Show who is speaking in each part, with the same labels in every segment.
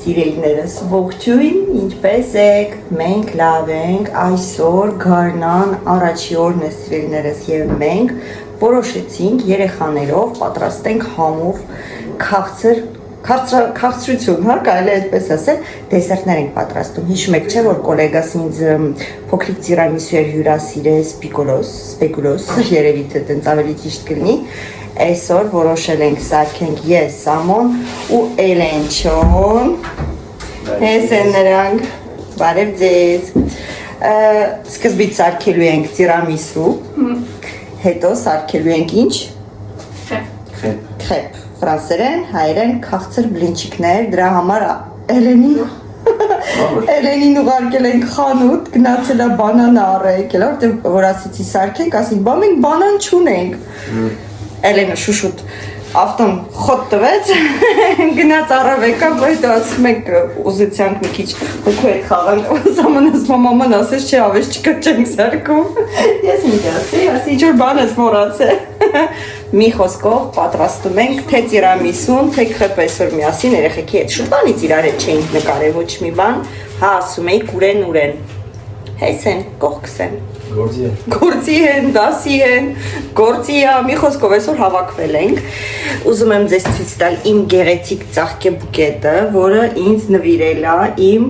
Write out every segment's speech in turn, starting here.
Speaker 1: Սիրելիներս, ողջույն, ինչպես եք, մենք լավ ենք, այսօր գարնան առաջի օրն է սիրելիներս և մենք որոշեցինք երեխաներով պատրաստենք համով քաղցրություն, հա, կարելի է այդպես ասել, դեսերտներ ենք պատրաստում, հիշում եք չէ, որ կոլեգաս ինձ փոքրիկ տիրամիսու էր հյուրասիրել սպեկուլոս, երևի թե տենց ավելի ճիշտ կլինի, այսօր որոշել ենք սարքենք ես, Սամոն ու Էլենչոն, հես են նրանք, բարև ձեզ, սկզբից սարքելու ենք տիրամիսու, հետո սարքելու ենք ինչ? Խեպ, ֆրանսերեն, հայերեն, քաղցր բլինչիկներ, դրա համար Էլենին ուղարկել ենք խանութ, գնացել է բանան առել, որ ասեցի սարքենք, ասենք, բա մենք բանան չունենք, Էլենը շուշուտ ավտոն խոտ տվեց, գնաց առավ եկավ, բայց ասում ենք ուզեցյանք մի քիչ հոգու եք խաղանք, Սամանս մաման ասեց չէ ավեշ չկա չենք սարքում, ես ինչ ասի, ինչ-որ բան ես մոռացել, մի խոսքով պատրաստում ենք թե տիրամիսուն, թե խեպ այսօր միասին երեխեքի հետ շուտանից իրար հետ չէինք նկարել ոչ մի բան, հա ասում էի կուրեն, հես են, կողքս են, գործի են, դասի են, գործի է, մի խոսքով այսօր հավաքվել ենք, ուզում եմ ձեզ ցույց տալ իմ գեղեցիկ ծաղկե բուկետը, որը ինձ նվիրել է իմ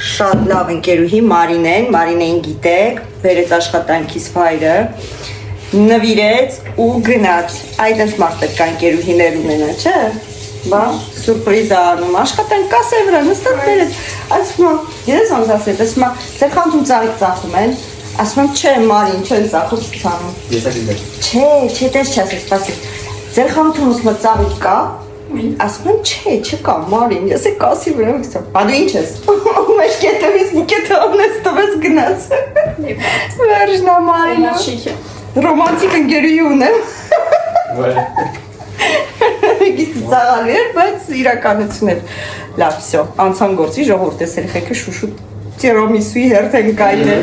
Speaker 1: շատ լավ ընկերուհի Մարինեն գիտեք, բերեց աշխատանքից վայրը, նվիրեց ու գնաց, այդ մարդը կա ընկերուհիներ ունենա, չէ, բա, սուրպրիզ անում, աշխատանք կասե վրա, նստած բերեց, ասում ես ոնց ասել, ասում ձեր խանութում ծաղիկ ծախում են, ասում եմ չէ Մարին, չեն ծախում ցանում։ Չէ, տես չասես, սպասի։ Ձեր խանութում ուսմա ծաղիկ կա։ Ասում եմ չէ, չկա Մարին, ես է կասի վրա գցա։ Բա դու ինչ ես։ Մեր կետերից բուկետը անես տվեց գնաց։ Վերջնա Մարինա։ Ռոմանտիկ ընկերուհի ունեմ։ Գիտի ծաղալի էր, բայց իրականություն էր։ Լավ, всё, անցան գործի ժողովուրդ ես երեխեքը շուշուտ տիրամիսուի հերթ են կայտել։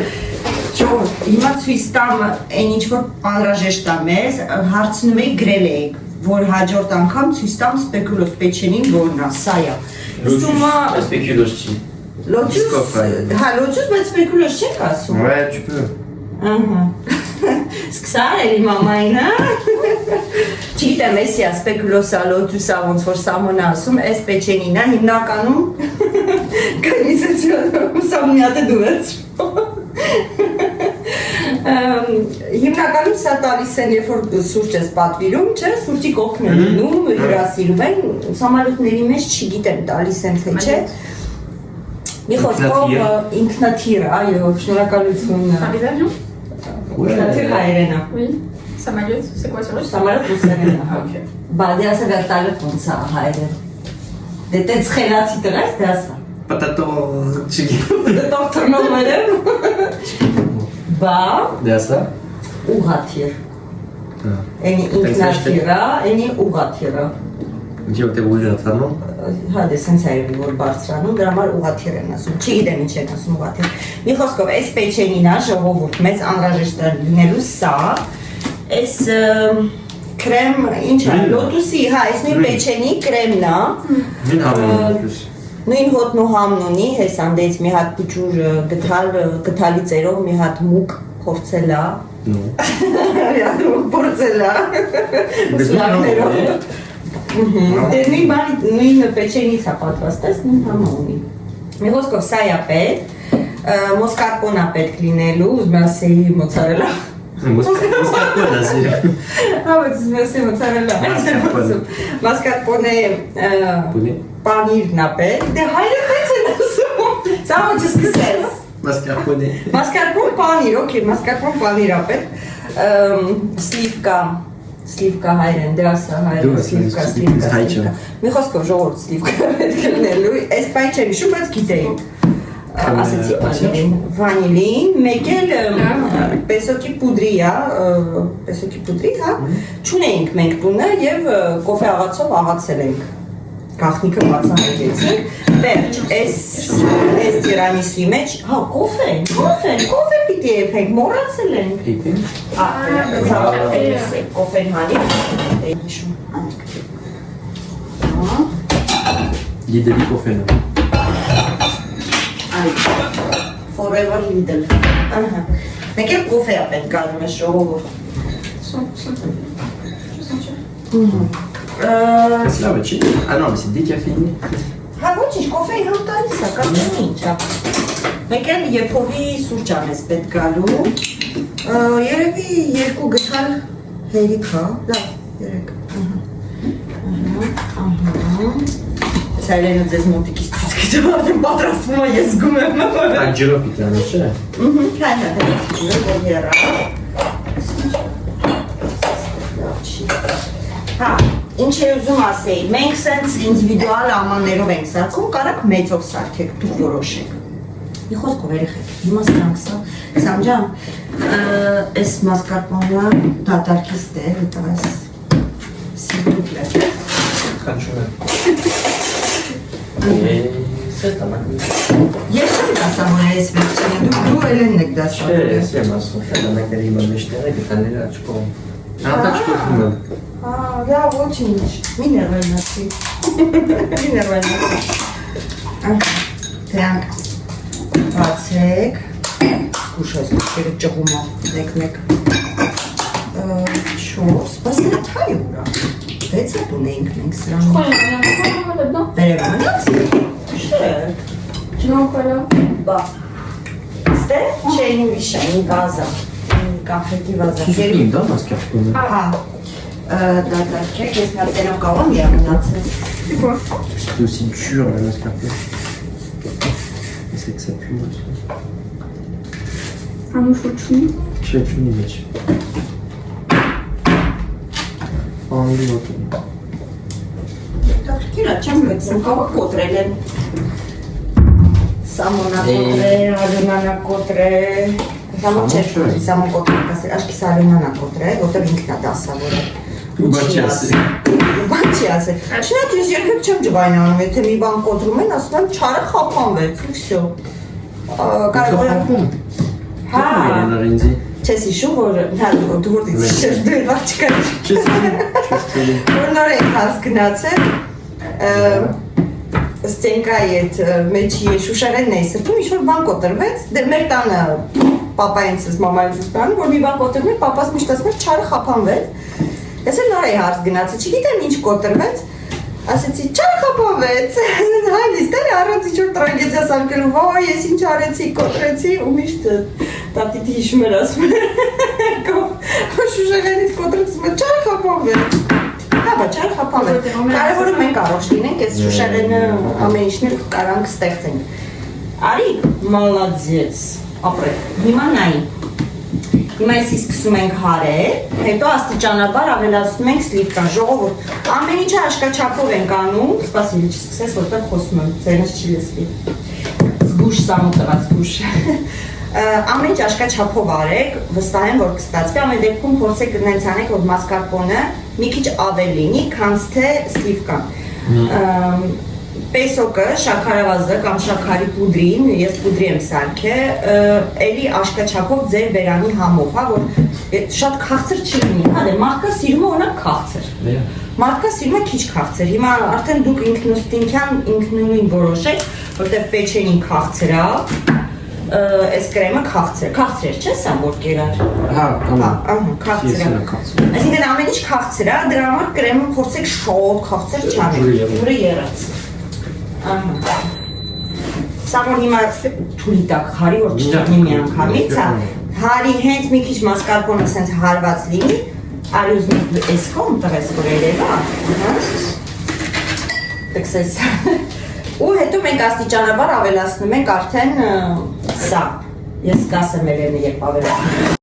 Speaker 1: Ժողովուրդ, հիմա ցույց տամ այն ինչ որ անհրաժեշտ է մեզ, հարցնում էի գրել էիք, որ հաջորդ անգամ ցույց տամ սպեկուլոս պեչենին որն է, սա է։ Սումա
Speaker 2: Սպեկուլոս չի։
Speaker 1: Լոչուս, հա լոչուս, բայց սպեկուլոս չեք ասում։
Speaker 2: Ouais, tu peux.
Speaker 1: Ահա։ Սկսար էլի մամային, հա։ Չգիտեմ, էսի է սպեկուլոսա, լոչուսա, ոնց որ Սամոնը ասում, էս պեչենին է, հիմնականում կայնիսացիոն, սամ մի հատ է դուվեց։ Հիմնականում սա տալիս են, երբ որ սուրճ ես պատվիրում, չէ, սուրճի կողքն է լինում, հյուրասիրում են, սամալուտների մեջ չգիտեմ տալիս են, թե չէ։ Մի խոսքով ինքնաթիր, այո, շնորհակալություն։ Ինքնաթիր հայերեն է։
Speaker 3: Oui. Самолет, c'est quoi sur le
Speaker 1: Самолет ռուսերեն է։
Speaker 3: Ok.
Speaker 1: Բա դե ասա վերտալը ոնց է հայերեն։ Դե տենց խելացի տղա ես դե ասա։
Speaker 2: Patato chicken.
Speaker 1: Դոկտոր նոմերեմ։ Բա
Speaker 2: Դե ասա։
Speaker 1: ուղաթիր։ Էնի ինքնաթիրա, էնի ուղաթիրա։
Speaker 2: Ինչի՞ որ դե ուժացանում։
Speaker 1: Հա դե սենց այրի որ բարձրանում, դրա համար ուղաթիր են ասում, չգիտեմ ինչ են ասում ուղաթիր։ Մի խոսքով, այս պեչենին է ժողովուրդ, մեծ անհրաժեշտ է լինելու սա, այս կրեմ, ինչ է, լոտուսի, հա, այս մի պեչենի կրեմն է։
Speaker 2: Նույն համն է։
Speaker 1: Նույն հոտն ու համն ունի, հես անդից մի հատ փուջուր գթալի ծերով մի հատ մուկ փորձել է։ Փորձել է։ Նույն պեչենից է պատրաստես, նույն համը ունի։ Մի խոսքով սա է պետք, մոսկարկոն է պետք լինելու, ուզում ասեի մոցարելա։
Speaker 2: Մոսկարկոն ասի։
Speaker 1: Հա, բայց ուզում ասեի մոցարելա։ Մոսկարկոն է պանիրն է պետք, դե հայրը պետք են ասում, սա ոչ սկսես։
Speaker 2: Մոսկարկոն է։
Speaker 1: Մոսկարկոն պանիր, օքեյ, մոսկարկոն պանիր է պետք, Սլիվկա հայրեն, դե ասա հայրեն, սլիվկա։ Մի խոսքով ժողորդ սլիվկա պետք է լինելու, այս պայն չեմ իշում, բայց գիտեինք, ասեցի վանիլին, մեկ էլ պեսոկի պուդրի հա, չունեինք մենք տունը և կոֆե աղացով աղացել ենք, գաղտնիքը բացահայտեցինք, վերջ, այս տիրամիսուի մեջ, հա, կոֆե պիտի եփենք, մոռացել ենք։ Կոֆեն հանի։
Speaker 2: Գիտելի կոֆեն է։
Speaker 1: Այ Forever Lidl։ Ահա։ Մեկ էլ կոֆե է պետք գալու մեզ ժողովուրդ։
Speaker 2: Slava, ce? Ah no, si dice a fine.
Speaker 1: Հա ոչինչ, կոֆեի համ տալիս է, կամ ինչ է։ Մեկ էլ Եփովի սուրճան ես պետք գալու։ Երևի 2 գթալ հերիք հա, լավ, 3։ Սայլենը ձեզ մոտիկից ցույց գիտեմ, արդեն պատրաստվում է, ես զգում եմ։
Speaker 2: Ah, giro piccano, c'è?
Speaker 1: Հա, որ երա։ Հա, ինչ է ուզում ասեի, մենք սենց ինդիվիդուալ ամաններով ենք սարքում, կարակ մեծով սարքեք, դուք որոշեք։ Մի խոսքով երեխեք, հիմա սրանք սա, Սամջան, այս մասկարպոնը դատարկից դեր, հետո այս սիրուկլը։
Speaker 2: Canzone. Sesta, ma...
Speaker 1: Ես չեմ դասավորել այս վերջինը, դու Էլենն եք դասավորել։
Speaker 2: Sì, ma sono stata anche lì, ma mi stai che stanno là, ci può. Ah, faccio qualcuno.
Speaker 1: Յա ոչինչ, մի ներվայնացի, մի ներվայնացի, դրանք բացեք, կուշ այս կուշերը ճղումով, մեկ, 4, բայց նա թայ ուրա, 6 տուն էինք մենք սրանում, վերևանաց,
Speaker 3: Չնոքալա։
Speaker 1: բա, ստե չեն ուրիշա, մի վազա, մի կամպետի վազա,
Speaker 2: Sì, da, ma schiaffone.
Speaker 1: հա, դատարկեք, ես նա տերով կավամ միամնացել,
Speaker 2: C'est aussi dur, la scarpe. C'est que ça pue, moi.
Speaker 3: Ամուշուչի։
Speaker 2: C'è più invece. Oh, non lo so.
Speaker 1: Տակրկիրա չեմ գծում, կավա կոտրել են, սամոնակոտրե, ալյմանակոտրե, Համոչ չէր կոտրի, սամոկոտրե, աշկիս ալյմանակոտրե, որտեղ ինքն է դասավորել։
Speaker 2: Բաչի ասել։
Speaker 1: Բաչի ասել։ Չնայած ես երբեք չեմ ջվայնանում, եթե մի բան կոտրում են, ասում եմ չարը խափանվեց, ու վсё։ Կարող եմ։ Հա։
Speaker 2: Renzi.
Speaker 1: Չես հիշում, որ դու որտից չես դու վաղ չկար։
Speaker 2: Չես
Speaker 1: Որ նոր ենք հաս գնացել, Ստենկայի այդ մեջի շուշարենն էի սրտում, ինչ-որ բան կոտրվեց, դե մեր տանը պապայինցս, մամայինցս տանը, որ մի բան կոտրվեց, պապաս միշտ ասում էր չարը խափանվեց, ես էլ նոր էի հարց գնացել, չգիտեմ ինչ կոտրվեց, ասեցի չարը խափանվեց, հալիստ էլ առանց ինչ-որ տրագեդիա սարքելու, վայ, ես ինչ արեցի, կոտրեցի, ու միշտ տատիտի հիշում էր ասում էր, շուշարենից կոտրեցում էր, չարը խափանվեց, հա, բա չար խափանվեց, կարևորը մենք առողջ լինենք, ես շուշարենը ամեն ինչներ կարանք ստեղծենք, արիք, մալադզեց, ապրեք, հիմա նայի, հիմա եսի սկսում ենք հարել, հետո աստիճանաբար ավելացնում ենք սլիվկան, ժողովուրդ, ամեն ինչը աշկաչափով ենք անում, սպասիլի չսկսես, որտեղ խոսում եմ, ձերնս չի լսվի, զգուշ սամոտված զգուշ, ամեն ինչ աշկաչափով արեք, վստահ եմ, որ կստացվի, ամեն դեպքում փորձեք նենց անեք, որ մասկարպոնը մի քիչ ավել լինի, քանց թե սլիվկան, Պեսոկը, շաքարավազը կամ շաքարի պուդրին, ես պուդրի եմ սարքել, էլի աշկաչափով ձեր բերանի համով, հա, որ շատ քաղցր չի լինի, հա, դե մարդկա սիրում է օրինակ քաղցր, մարդկա սիրում է քիչ քաղցր, հիմա արդեն դուք ինքնուրույն որոշեք, որտեղ պեչենին քաղցր է, այս կրեմը քաղցր չէ սա որ կերար, քաղցր է, այսինքն ամեն ինչ քաղցր է, դրա համար կրեմը փորձեք շոտ քաղցր չանեք, ուրը եղած Սա որ հիմա թուլի տակ հարի, որ չտեղնի մի անգամից, հարի հենց մի քիչ մասկարպոնը սենց հարված լինի, արյուզնի ես կոմ տղես որ երևա, տքսես, ու հետո մենք աստիճանաբար ավելացնում ենք արդեն սա, ես կասեմ երևնի երբ ավելացնում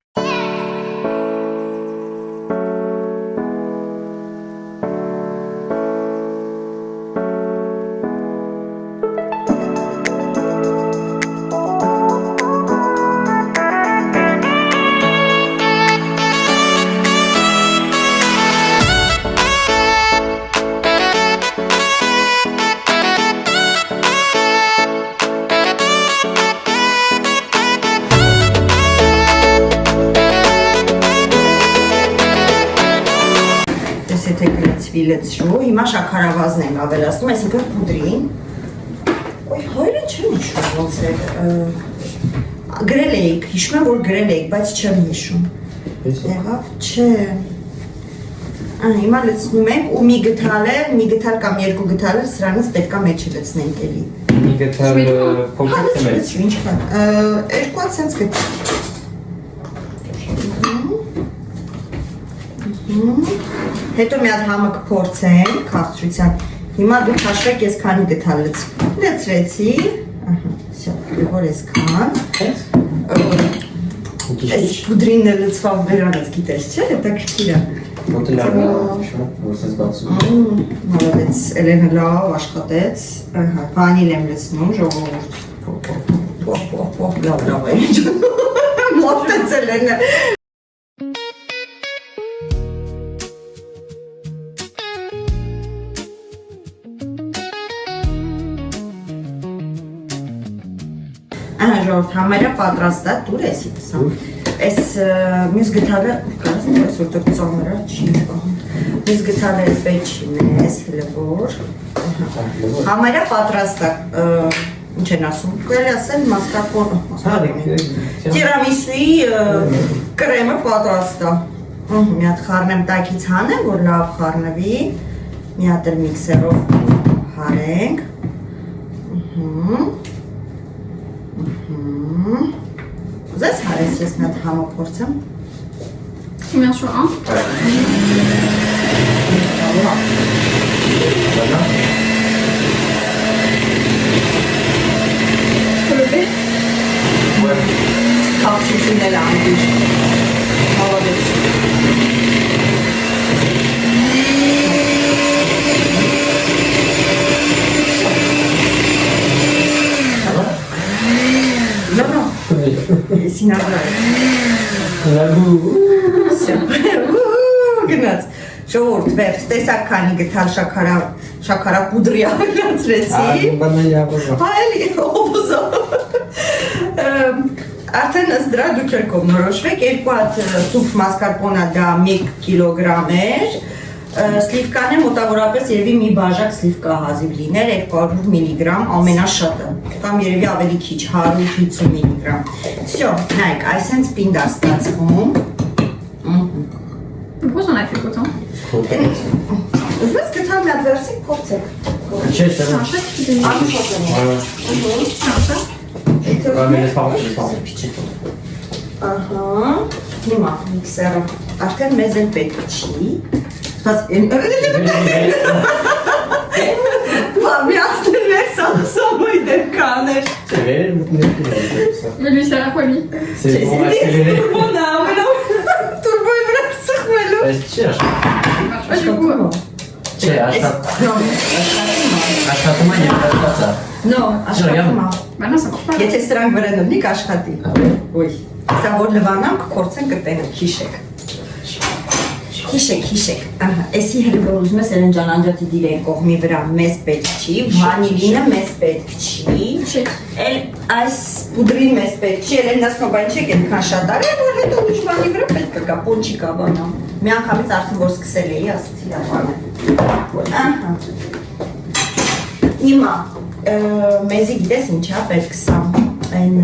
Speaker 1: Հիմա շաքարավազն ենք ավելացնում, այսինքն պուդրին Ոյ, հայրը չեմ ուշում ոնց էր, գրել էիք, հիշում եմ, որ գրել էիք, բայց չեմ հիշում։ Եղավ, չէ։ Հիմա լցնում ենք ու մի գթալ կամ երկու գթալ է, սրանից պետքա մեջը լցնենք էլի։
Speaker 2: Մի գտալ փոքր թե մեծ։
Speaker 1: Ինչքան։ Երկու հատ սենց գտալ։ Հետո մի հատ համը կփորձենք, քաղցրության։ Հիմա դուք հաշվեք ես քանի գտալ լցրեցի։ Всё, որ այսքան։ Այս պուդրին լցվավ վերանից գիտես, չէ՞, հետաքրքիր է։
Speaker 2: Մոտը լավ է, որ սենց բացում։
Speaker 1: Молодец, Էլենը լավ աշխատեց։ Վանիլ եմ լցնում, ժողովուրդ։ Լավ է։ Մոտեց Էլենը։ Ժողովուրդ, համարյա պատրաստ է, դուր ես իպսամ։ Այս մյուս գթալը, կարասն ես որ դուք ծամերա չի պահում։ Մյուս գթալը ես պետ չի մեզ, հլվոր։ Համարյա պատրաստ է, ինչ են ասում, կրել ասել մասկարպոն, տիրամիսուի կրեմը պատրաստ է։ Մի հատ խառնեմ տակից հանեմ, որ լավ խառնվի, մի հատ էլ միքսերով հարենք։ Ուզես հարես ես մի հատ համը փորձեմ։
Speaker 3: Combien sur 1? Relevé?
Speaker 2: Ouais.
Speaker 1: Քաղցրությունն էլ անգիր։ Молодец։ Սինավրա։ Գնաց։ Ժողովուրդ, վերջ, տեսակ քանի գտալ շաքարա պուդրի ավելացրեցի։ Հայելի, օբոզա։ Արդեն ըստ դրա դուք եք կողնորոշվեք, երկու հատ սուփ մասկարպոնա դա 1 կիլոգրամ էր, սլիվկանը մոտավորապես երևի մի բաժակ սլիվկա հազիվ լիներ, 200 միլիգրամ ամենաշատը, կամ երևի ավելի քիչ, 150 միլիգրամ։ Всё, նայեք, այսենց պինդ է ստացվում։
Speaker 3: Pourquoi j'en ai fait autant?
Speaker 1: Ուզում ես գտալ մի հատ վերսիկ փորձեք։
Speaker 2: Չէ, չէ։
Speaker 3: C'est un chat qui fait des...
Speaker 1: Ան փորձեմ։
Speaker 3: C'est un chat?
Speaker 2: Ouais, mais laisse pas, pitié.
Speaker 1: Ահա, հիմա միքսերը, արդեն մեզ էլ պետք չի։ Միացնել ես սամոյ դեպկաներ։
Speaker 3: Mais lui, c'est à quoi, lui?
Speaker 2: C'est pour accélérer.
Speaker 1: Turboյի վրա սխմելու։
Speaker 2: Չէ,
Speaker 3: Pas du coup.
Speaker 2: Չէ, աշխատում է և աշխատացա։
Speaker 1: No, աշխատում է։
Speaker 3: Bah non, ça marche pas.
Speaker 1: Եթե սրանք վրա դնի կաշխատի։ Ոյ, սա որ լվանանք կորցեն կտենը, հիշեք։ Հիշեք, ահա, էսի հրվոր ուզում ես Էլեն ջան անջատի դիրեն կողմի վրա մեզ պետք չի, վանիլինը մեզ պետք չի, էլ այս պուդրին մեզ պետք չի, Էլեն ասում բան չեք ենքան շատ արել, որ հետո ուշ վանի վրա պետք կկա, պոնչիկա բանա, մի անգամից արդեն որ սկսել էի, ասացի լավանը, ահա, հիմա, մեզի գիտես ինչա պետք սա, այն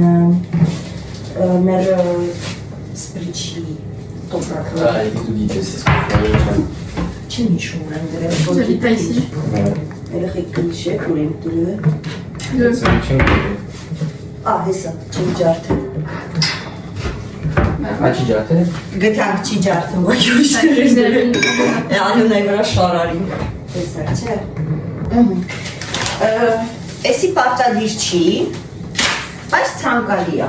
Speaker 1: մեր սպրիչի տոպրակը,
Speaker 2: Et tout dit que c'est ce qu'on fait.
Speaker 1: Չեմ հիշում եմ դրել,
Speaker 3: J'habite pas ici.
Speaker 1: երեխեք կհիշեք, որ եմ դրել, հեսա, չեմ ջարդել,
Speaker 2: Աչի ջարդել է։
Speaker 1: գտանք չի ջարդում, ոչ
Speaker 3: Je
Speaker 1: ուշ
Speaker 3: les avais mis.
Speaker 1: անունայի վրա շարարին, հեսա, չէ, էսի պարտադիր չի, բայց ցանկալի է,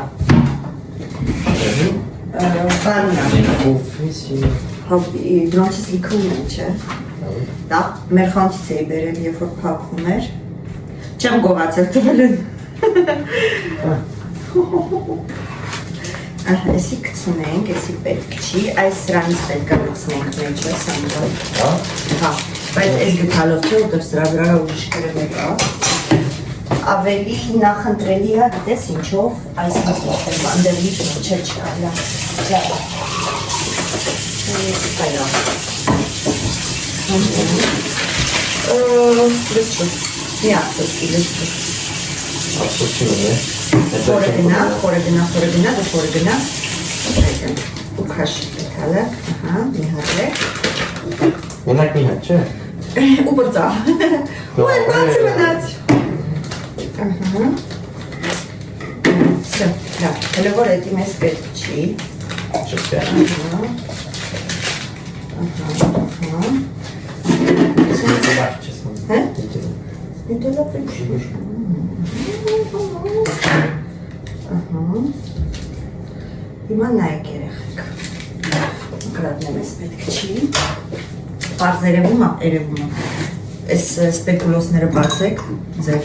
Speaker 1: բանն է, դրանցից լիքում են, չէ, դա մեր խանթից էի բերել, երբ որ փակվում էր, չեմ գողացել տվել են, էսի կցունենք, էսի պետք չի, այս սրանից պետք է լցնենք մեջը, սամբալ, հա, բայց այս գտալով չէ, որտև սրա վրա ուրիշ կրեմ եկա, ավելի նախընտրելի է, գիտես ինչով, այս մասով անդերլի չէ չկայլա, լսչու, մի աղցսկի լսչու, Խորը ու քաշ տալը, ահա, մի հատ
Speaker 2: Մենակ մի հատ, չէ։
Speaker 1: ու բծա։ Ու այն բացը մնաց։ Ահա։ Սա, լավ, հələ որ էդի մեզ պետք չի։
Speaker 2: Շփյա։
Speaker 1: Ահա։ Հա։ Դե պետք չի։ Ահա։ Հիմա նայեք երեխեք։ Կրատնեմ ես պետք չի։ Պարզ երևում է։ Այս սպեկուլոսները բացեք, ձեր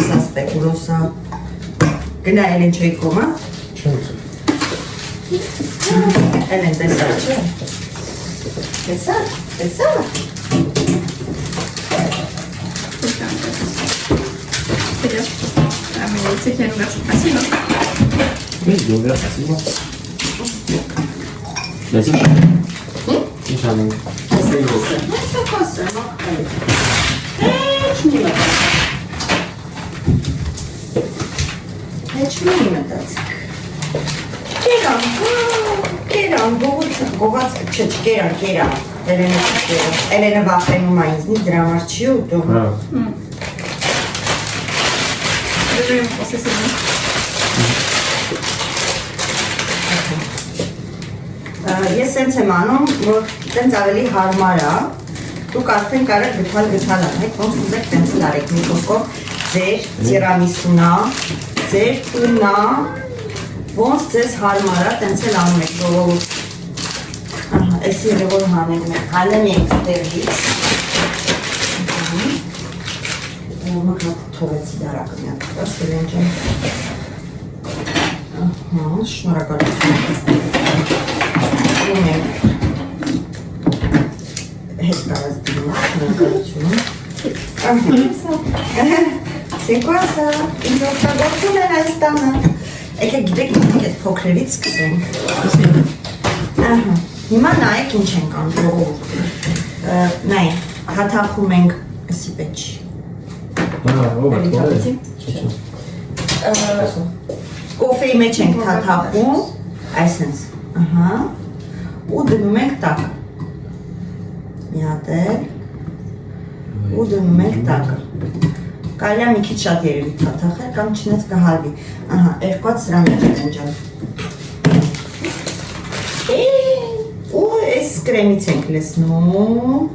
Speaker 1: սա սպեկուլոսը գնա էլ ինչ էի կոմա։ Էլ են տեսա, չէ։ Տեսա։
Speaker 3: C'est qu'il y a une ouverture facile.
Speaker 2: Oui, il est ouvert facilement. Vas-y. J'en ai.
Speaker 1: Elena վախենում է ինձնից, դրա համար չի ուտում։
Speaker 3: Déjà, je pensais c'est bon.
Speaker 1: Ես սենց եմ անում, որ տենց ավելի հարմար է, դուք արդեն կարող գթալ անեք, ոնց ուզեք տենց լարեք մի կողքով, ձեր տիրամիսունա, ձեր տունա, ոնց ձեզ հարմար է, տենց էլ անում եք ժողովուրդ։ Այս երևոր հանենք մենք, հանեմ ենք ստեղից։ Մակնատ թողեցի դարակը մի հատ, սելեն ջան։ Շնորհակալություն։ Ունենք հետ կարած դիմում, շնորհակալություն։ Սենկոասա, ինձ օգտագործում են այս տանը։ Եկեք գիտեք մենք այդ փոքրերից սկսենք։ Հիմա նայեք ինչ ենք անում ժողովուրդ։ Նայեք, հաթախում ենք էսի պետք չի։ Կոֆեի մեջ ենք թաթախում, այսենց, ու դնում ենք տակ, մի հատ էլ, ու դնում ենք տակը, կարելի է մի քիչ շատ երևի թաթախել կամ չնեց կհալվի, երկու հատ սրա մեջ են ջան, ու այս կրեմից ենք լսնում,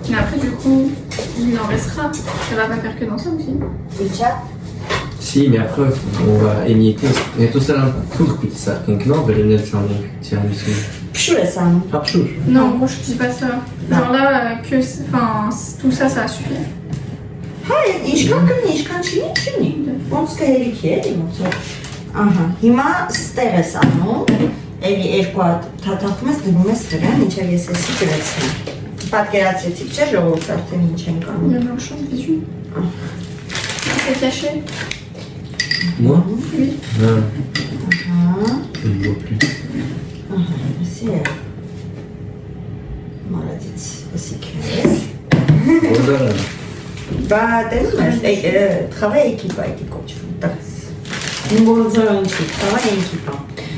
Speaker 3: Mais après, du coup, il en restera. Ça va pas faire que dans ça aussi.
Speaker 2: Si, mais après, on va émietter. Et tout ça, un truc, puis ça, non, mais les nets, j'en ai tiramisu.
Speaker 1: Pchou, ça.
Speaker 2: Pchou.
Speaker 3: Non, moi je dis pas ça. Genre là, que. Enfin, tout ça, ça va suffire.
Speaker 1: Հայ, ինչքան կնի, ինչքան չի, ոնց կհերիքի էլի, ոնց որ, հիմա ստեղ ես անում, էլի երկու հատ թաթախում ես, դնում ես դրան, ինչև ես եսի գրեցնեմ, պատկերացրեցիք չէ, ժողովուրդ արդեն ինչ ենք անում։
Speaker 3: Il y a blanchon, visu. C'est caché.
Speaker 2: Moi?
Speaker 3: Oui.
Speaker 2: Non. Je ne vois plus.
Speaker 1: Ici, молодец, ici qu'est-ce?
Speaker 2: Voilà.
Speaker 1: Bah, travail équipe, comme tu veux. Travail équipe.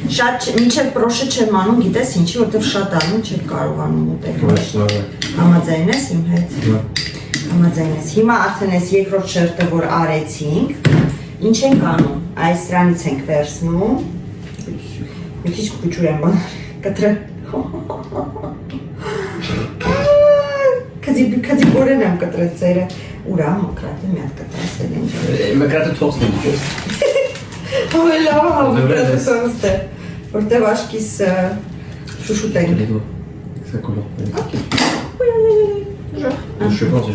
Speaker 1: Շատ մինչև պրոշը չեմ անում, գիտես ինչի, որտեղ շատ անում չեք կարողանում ուտել։ Համաձայն ես իմ հետ։ Համաձայն ես։ Հիմա արդեն այս երկրորդ շերտը, որ արեցինք, ինչ ենք անում, այս դրանից ենք վերցնում։ Մի քիչ քուչուր եմ բան, կտրը։ Քծի բորեն եմ կտրել ծերը։ Ուրա, մկրատը մի հատ կտրասել են ջան։
Speaker 2: Մկրատը թողսն եմ դուք։
Speaker 1: Ой, лава, մկրատը սոնստ է, որտև աշկիս շուշուտ ենք։
Speaker 2: Ça couleur.
Speaker 3: Genre,
Speaker 2: Je sais pas, c'est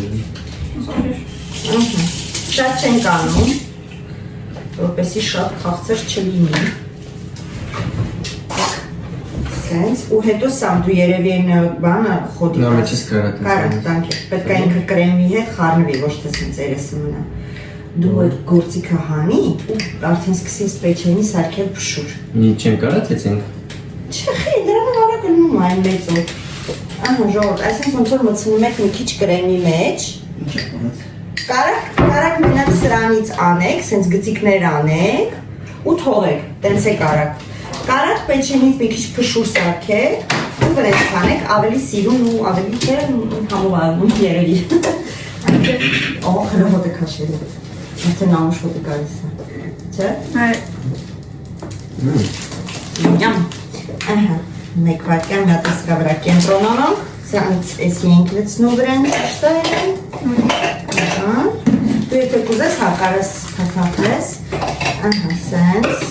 Speaker 3: on s'en fiche.
Speaker 1: Շատ չենք անում, որպեսի շատ խաղցր չլինի։ Սենց, ու հետո սամ դու երևի են բանը խոդի
Speaker 2: No, mais չես կարա տես։
Speaker 1: Կարակ տանք է, պետք է ինքը կրեմի հետ խարնվի, ոչ թե սենց երեսը մնա։ Դու այդ գործիքը հանի ու արդեն սկսես պեչենի սարքել փշուր։
Speaker 2: Չեմ կարա ծեցենք։
Speaker 1: Չէ, դրանը վարակը նում այն մեծով։ Ահա, ժողովուրդ, այսինքն ոնց որ մտցնում եք մի քիչ կրեմի մեջ։ Կարակ մենակ սրանից անեք, սենց գծիկներ անեք ու թողեք, տենց է կարակ։ Կարակ պեչենից մի քիչ փշուր սարքեք ու վրեց հանեք, ավելի սիրուն ու ավելի թե համովանում երևի։ Օ, խնամոտ է քաշելի։ Արդեն ամուշոտ է գալիս է։ Չէ՞։ Յամ։ Ահա, մեկ վայրկյան մի հատ սրա վրա կենտրոնանանք, սրանից էսի ենք լցնու վրան շտայրեն։ Ահա, դու եթե կուզես հակարես թաթախես, ահա, սենց։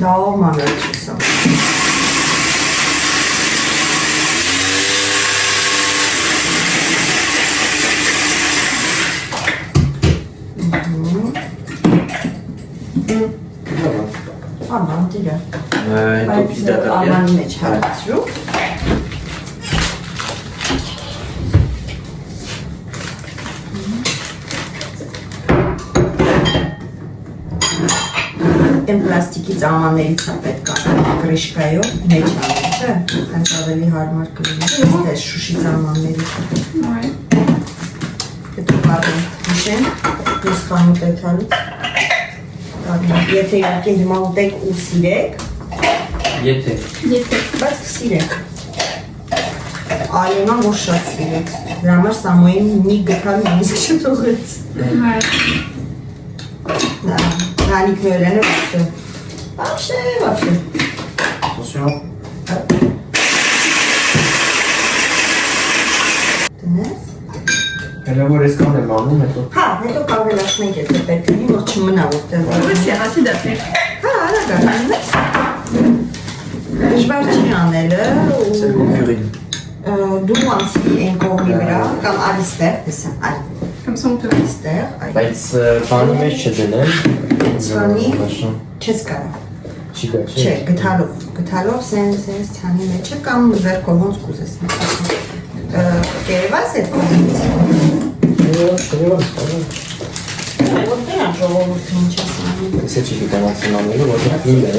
Speaker 1: Լավ մանր չսա։ Ահա, դիրա։
Speaker 2: Հետո պիզա տակել։
Speaker 1: Ալանի մեջ հարացրու։ Են պլաստիկի ծամաններից է պետք է գրիշկայով մեջ անել, չէ՞, հենց ավելի հարմար կլինի, այստեղ շուշի ծամանների։ Հետո բարդեն հիշեն, ես խանութ է թալուց, եթե իհարկե հիմա ուտեք ու սիրեք,
Speaker 2: Եթե։
Speaker 1: բայց սիրեք, Ալիման որ շատ սիրեք, դրա համար Սամոյին մի գտալ նույնիսկ չթողեց։ Հանիկներն է вообще։
Speaker 2: Attention։
Speaker 1: Տնես։
Speaker 2: Հələ որ ես կանեմ անում հետո։
Speaker 1: Հա, հետո կավելացնենք եթե պետք լինի, որ չմնա որտեղ։
Speaker 3: Voici assez d'affaires.
Speaker 1: Հա, արագ անես։ Դժվար չի անելը
Speaker 2: C'est
Speaker 1: ու
Speaker 2: confurine։
Speaker 1: դու անցի այն կողմի վրա կամ արիստեղ, տեսա, արի։
Speaker 3: Comme ça, on peut.
Speaker 1: Այստեղ, այ։
Speaker 2: Բայց բանի մեջ չդնեմ։
Speaker 1: Ցանի չես կարող։
Speaker 2: Չի գա,
Speaker 1: Չէ, գտալով սենց ցանի մեջը կամ վերքով ոնց կուզես։ Կերևաս այդ կողմից։ Որտե՞ղ է ժողովուրդը ինչ է սանում։
Speaker 2: Սա չի գիտանացին անելու, որտեղ իմ է։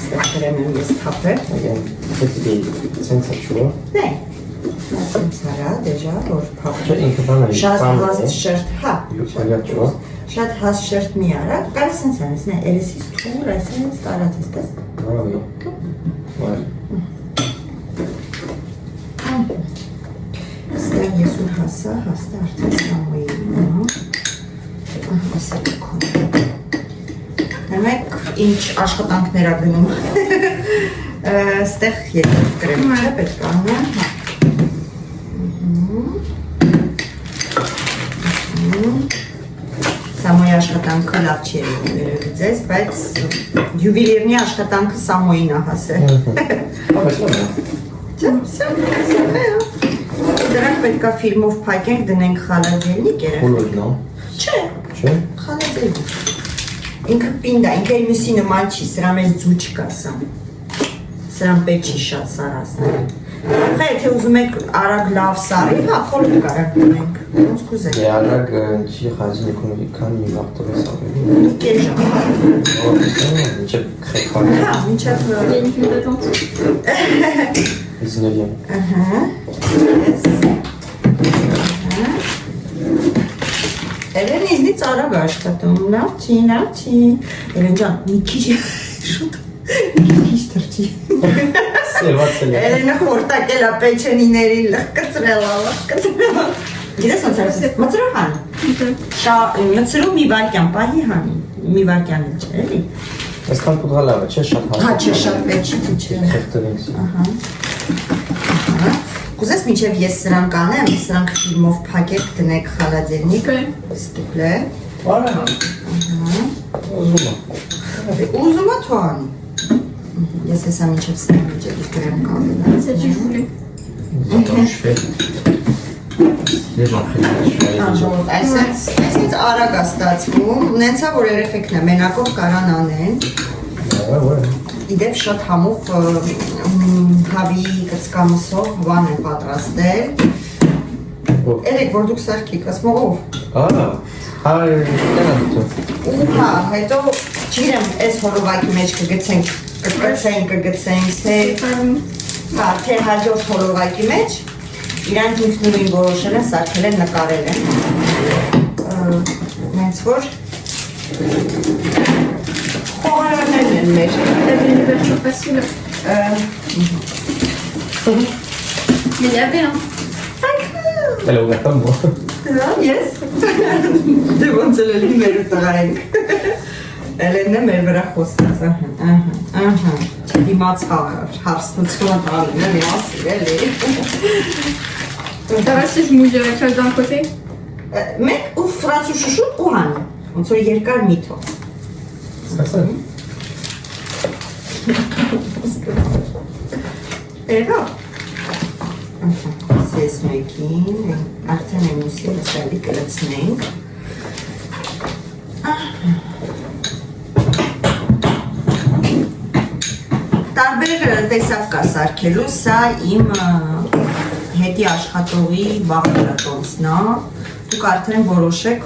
Speaker 1: Ստեղ գրեմ եմ ես թափել։
Speaker 2: Այգեն, պետք է սենց է չուա։
Speaker 1: Դե, սենց արա, դեժա, որ
Speaker 2: Չէ,
Speaker 1: փափել։
Speaker 2: ինքը բան է,
Speaker 1: Շատ
Speaker 2: ծանր
Speaker 1: հաստ
Speaker 2: է։
Speaker 1: շերտ, հա։
Speaker 2: Այգա չուա։
Speaker 1: Շատ հաստ շերտ մի արա, կարի սենց անես, նե, երեսից թուր, այսենց տարածես, տես։
Speaker 2: Այո։ Այո։
Speaker 1: Ստեղ ես ուր հասա, հաստա արդեն Սամոյի, ասա կոն։ Նեմեք ինչ աշխատանքներ ա գնում, ստեղ երկրով գրեմ, չէ պետք անեմ, Սամոյի աշխատանքը լավ չի երևի ձեզ, բայց յուվիլիրնի աշխատանքը Սամոյին ա հասել։ Չէ, դրանք պետք է ֆիլմով փակենք, դնենք խալաձելնիկ
Speaker 2: Խուլոտ, նո։
Speaker 1: Չէ,
Speaker 2: Չէ։
Speaker 1: խալաձելնիկ։ Ինքը պինդ է, ինքը մյուսի նման չի, սրա մեջ ձու չկա սա։ Սրան պետք չի շատ սարասնել։ Խա եթե ուզում եք արագ լավ սարի, հա, խոլոտ կարակ դնենք, ոնց կուզեք։
Speaker 2: Դե արագ չի խազին էկոնոմիկ քանի վաղտորես ավելի։
Speaker 1: Մի կես ժամ։
Speaker 2: Մինչև խեքարի։
Speaker 1: Հա, մինչև
Speaker 3: Il y a une file d'attente.
Speaker 2: Իզներիան։
Speaker 1: Ահա, ես։ Էլեն իզնից արագ աշխատում, լավ չի։ Էլեն ջան, մի քիչ շուտ, մի քիչ թրջի։
Speaker 2: Սևացել է։
Speaker 1: Էլենը խորտակել է պեչենիների լղկծրել, Գիտես ոնց արեցես, մծրով հանի։ Մծրով մի վարկյան, պահի հանի, մի վարկյան էլ չէ, էլի։
Speaker 2: Այսքան պուդղա լավ է, չէ, շատ հաստ։
Speaker 1: Հա, չէ, շատ պետք չի։
Speaker 2: Խեղտվենք։
Speaker 1: Ահա։ Կուզես մինչև ես սրանք անեմ, սրանք ֆիլմով փակեք, դնեք խալաձելնիկ, ստուպլե։
Speaker 2: Արա։ Ուզում եմ։
Speaker 1: Ուզում է թո անի։ Ես հեսա մինչև սրանք միջև գրեմ
Speaker 3: C'est du
Speaker 1: կամենացնեմ։
Speaker 3: poulet.
Speaker 2: Attends, je fais. Les gens prennent
Speaker 1: Այսենց արագ է ստացվում, ունենցա որ երեխեքն է մենակով կարան անեն,
Speaker 2: Ouais.
Speaker 1: իդեպ շատ համով հավի կծկամսով բան եմ պատրաստել։ Էլեք, որ դուք սարքիք, ասում ով։ Ու հա, հետո չգիտեմ, այս հոլովակի մեջ կգցենք, թե հաջորդ հոլովակի մեջ իրանք ինքնուրույն որոշել են, սարքել են, նկարել են։ Հենց որ խոհարաններն են մեր։
Speaker 3: Version facile. Mais il y avait un.
Speaker 2: Elle a ouvert comme moi.
Speaker 1: Yes. Դե ոնց էլ էլի մեր տղայինք։ Էլենն է մեր վրա խոսած, դիմաց հարցնությունը տալին է միասին էլի։
Speaker 3: Ça va si je mouille avec ça d'un côté?
Speaker 1: Մեկ ու ֆրանսու շուշուտ ու հան, ոնց որ երկար միթով։ Էրո։ Սես մեկին, արդեն են ուսին լսալի կլցնենք։ Տարբեր տեսակ կա սարքելու, սա իմ հետի աշխատողի բաղադրատոմսն է, դուք արդեն որոշեք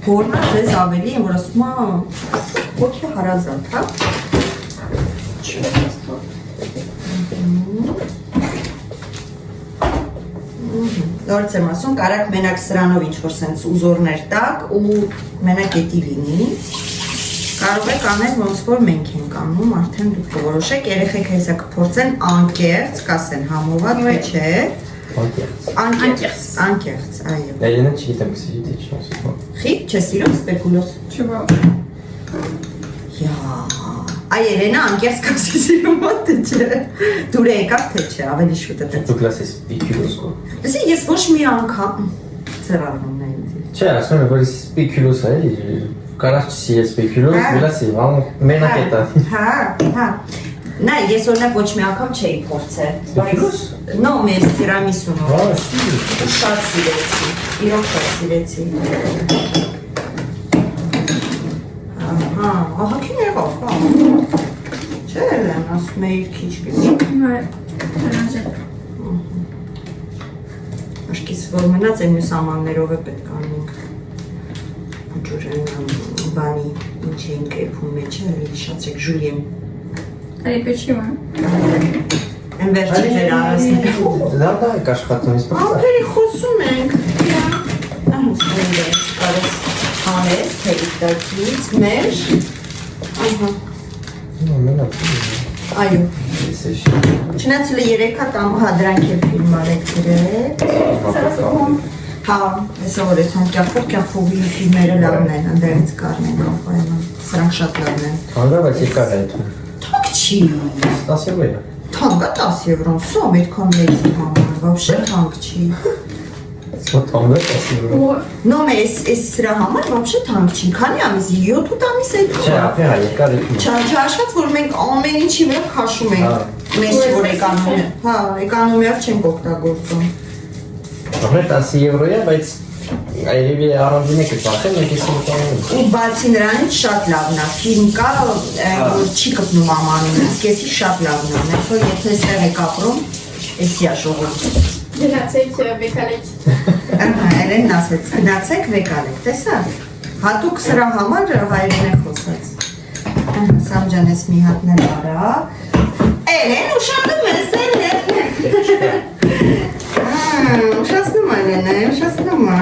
Speaker 1: որնա ձեզ ավելի եմ, որ ասում է ոքի հարազատ, հա? Նորից եմ ասում, կարակ մենակ սրանով ինչ-որ սենց ուզորներ տակ ու մենակ էտի լինի, կարող եք անել ոնց որ մենք ենք անում, արդեն դուք որոշեք, երեխեք հեսա կփորձեն անկեղծ, կասեն համովատ, թե չէ։ Անկեղծ, այո։
Speaker 2: Էլենը չգիտեմ կսիրի չի ասում։
Speaker 1: Խիտ չես սիրում սպեկուլոս։
Speaker 3: Tu vois.
Speaker 1: Այ Երենը անկեղծ կասի սիրում թե չէ։ Դուր եկավ թե չէ, ավելի շուտ է տեց։
Speaker 2: Դուք լասես սպիկյուլոս կո։
Speaker 1: Լսի, ես ոչ մի անգամ ծրարվում է ինձ։
Speaker 2: Չէ, ասում եմ, որ սպիկյուլոս է, կարաչ չսիրես սպիկյուլոս, լասի, մենակ է տա։
Speaker 1: Հա։ Նա, ես օրինակ ոչ մի անգամ չէի փորձել։
Speaker 2: Սպիկյուլոս։
Speaker 1: No, մեզ տիրամիսունով։
Speaker 2: Սիրի։
Speaker 1: Շատ սիրեցի, իրոք շատ սիրեցի։ Ահակին եղավ, հա։ Չէ, եմ ասում էիր քիչ գնի։
Speaker 3: Ouais.
Speaker 1: Աշկիս որ մնաց են մյուս ամաններով է պետք անենք։ Ջուր բանի ինչ էինք էփում մեջ է, հիշացեք ժուլիեմ։
Speaker 3: Elle est petite, ouais.
Speaker 1: Են վերջի ձեր արասները։
Speaker 2: Դա է կաշխատում, իսկ պրծա։
Speaker 1: Ամպերի խոսում ենք։ Կարես հանես, թերիտակից, մեր։
Speaker 2: Մենակ։
Speaker 1: Այո։
Speaker 2: Ես էշ։
Speaker 1: Չնայած հլը երեքա տամ, հա դրանք է ֆիլմ արեք գրեք։ Հա, ես որ ես կյախով ֆիլմերը լավն են, ընդերից կարն են ապայման, սրանք շատ լավն են։
Speaker 2: Թանգա, բայց երկար է էթում։
Speaker 1: Թանք չի։
Speaker 2: 10 եվրո է։
Speaker 1: Թանկա 10 եվրոն, սոմ էդքան մեծի համար, վաբշե թանք չի։
Speaker 2: Թանգա 10 եվրո։
Speaker 1: No, ես սրա համար վաբշե թանք չի, քանի ամիս, 7-8 ամիս էդքան։
Speaker 2: Չէ, ապի հա, երկար էթում։
Speaker 1: Չհաշված, որ մենք ամեն ինչի վրա քաշում ենք, մեզ չի որ էկանոմիար չենք օգտագործում։
Speaker 2: Ապրե 10 եվրո է, բայց այրևի առանձին է կծախեն, մենք ես ուտանում։
Speaker 1: Ու բացի նրանից շատ լավն է, ֆիլմ կա, որ չի կպնում ամանում, իսկ եսի շատ լավն է, որ եթե ստեղ եք ապրում, եսի է ժողում։
Speaker 3: Գնացեք վեկալեք։
Speaker 1: Էլենն ասեց, գնացեք վեկալեք, տեսա, հատուկ սրա համար հայրեն է խոսած։ Սամջան ես մի հատներ արա, Էլեն ուշանում ես, Էլեն։ Ուշացնում Էլենը, ուշացնում է։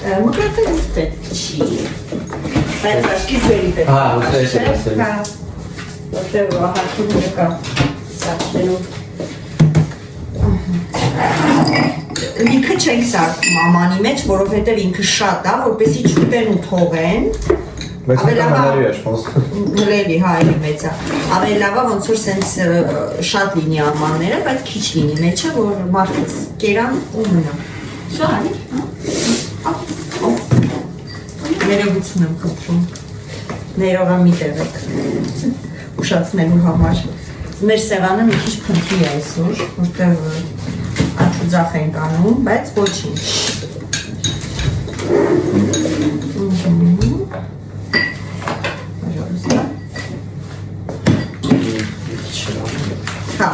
Speaker 1: Մկրատը ես պետք չի։ Բայց աշկից վերի պետք։
Speaker 2: Հա, ուստեղ է ասել։
Speaker 1: Որտեղ ահարքում եկա սարքելու։ Լիքը չենք սարքում ամանի մեջ, որովհետև ինքը շատ է, որպեսի չուտեն ու թողեն։
Speaker 2: Բայց նկամանարի է շպոնս։
Speaker 1: Հլելի, հա, էլի մեծ է։ Ավելի լավա ոնց որ սենց շատ լինի ամանները, բայց քիչ լինի մեջը, որ մարդս կերան ու մնա։ Շարի, հա։ Ներողություն եմ խնդրում։ Ներողա մի տևեք։ Ուշացնելու համար։ Մեր սեղանը մի քիչ փնթի է այսօր, որտեղ աչուձախ ենք անում, բայց ոչինչ։ Հա,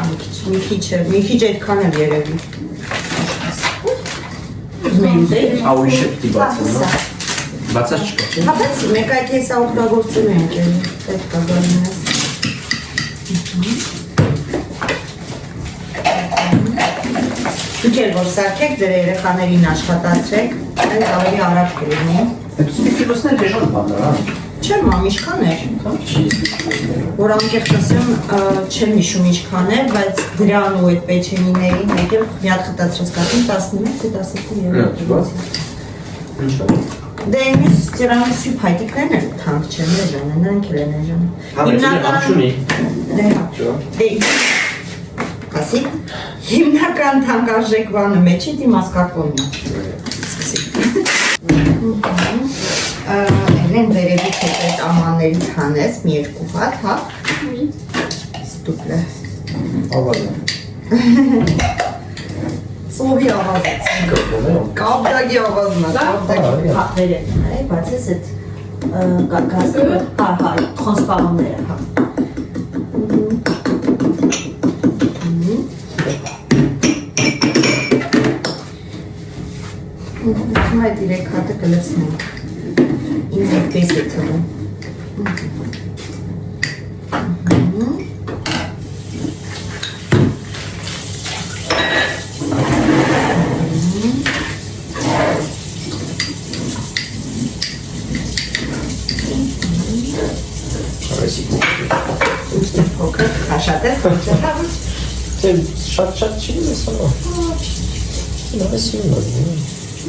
Speaker 1: մի քիչ այդքան էլ երևի։
Speaker 2: Ա ուրիշ է պիտի բացել, նո։ Բացած չկա, չէ։
Speaker 1: Հա, բայց մեկ այդ հեսա օգտագործում ենք, պետք է գալինես։ Դուք էլ որ սարքեք, ձեր երեխաներին աշխատացրեք, այս ավելի արագ կլինի։
Speaker 2: Դու սպիտիլոսն էլ դեժան բաններ, հա։
Speaker 1: Չեմ մամ, ինչքան էր։ Որ անկեղծ ասեմ, չեմ հիշում ինչքան էր, բայց դրան ու այդ պեչենիներին եկել մի հատ խտացրած կատին 11 թե 12
Speaker 2: Ինչ է։
Speaker 1: Դե մյուս տիրանիսի փայտիկներն էլ թանկ չեն, նեժան, նրանք էլ են նեժան։
Speaker 2: Հա, բայց իրեն ամշունի։
Speaker 1: Դե հա, դե ասի, հիմնական թանկարժեքվանը մեջի դիմասկարկոնն է։ Էլեն վերևից հետ այդ ամաններից հանես, մի երկու հատ, հա։ Ստուպլը։
Speaker 2: Ավազը։
Speaker 1: Սովի ավազից։ Կապդագի ավազնա, կապդագի։ Հա, վերև, բայց ես այդ գազը, հա, տրանսպարանները, հա։ Ում այդ իրեք հատը կլսնենք, ինձ այդպես է թվում։ Շատ ես,
Speaker 2: Շատ չի լսանո։ Նորը սիրուն է։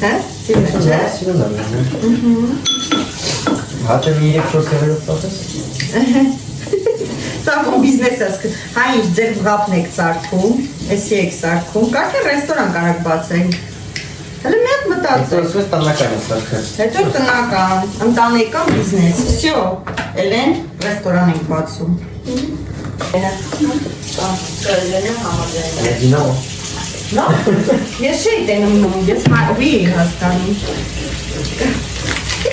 Speaker 1: հա, սիրուն է,
Speaker 2: Սիրուն է։ Հատը մի երեք շոր կերելով տատես։
Speaker 1: Սա հոմ բիզնես ես, հա ինչ ձեր վղապն եք սարքում, էսի եք սարքում, կարգ է ռեստորան կարակ բացենք, հլը մի հատ մտածեք,
Speaker 2: Սվես տնական է սարքը։
Speaker 1: հետո տնական, ընտանեկան բիզնես, վсё, Էլեն ռեստորան ենք բացում։ Էլենը համաձայն է։
Speaker 2: Մեդինա ո։
Speaker 1: Նա, ես չէի տենում, ես հի հասկանում։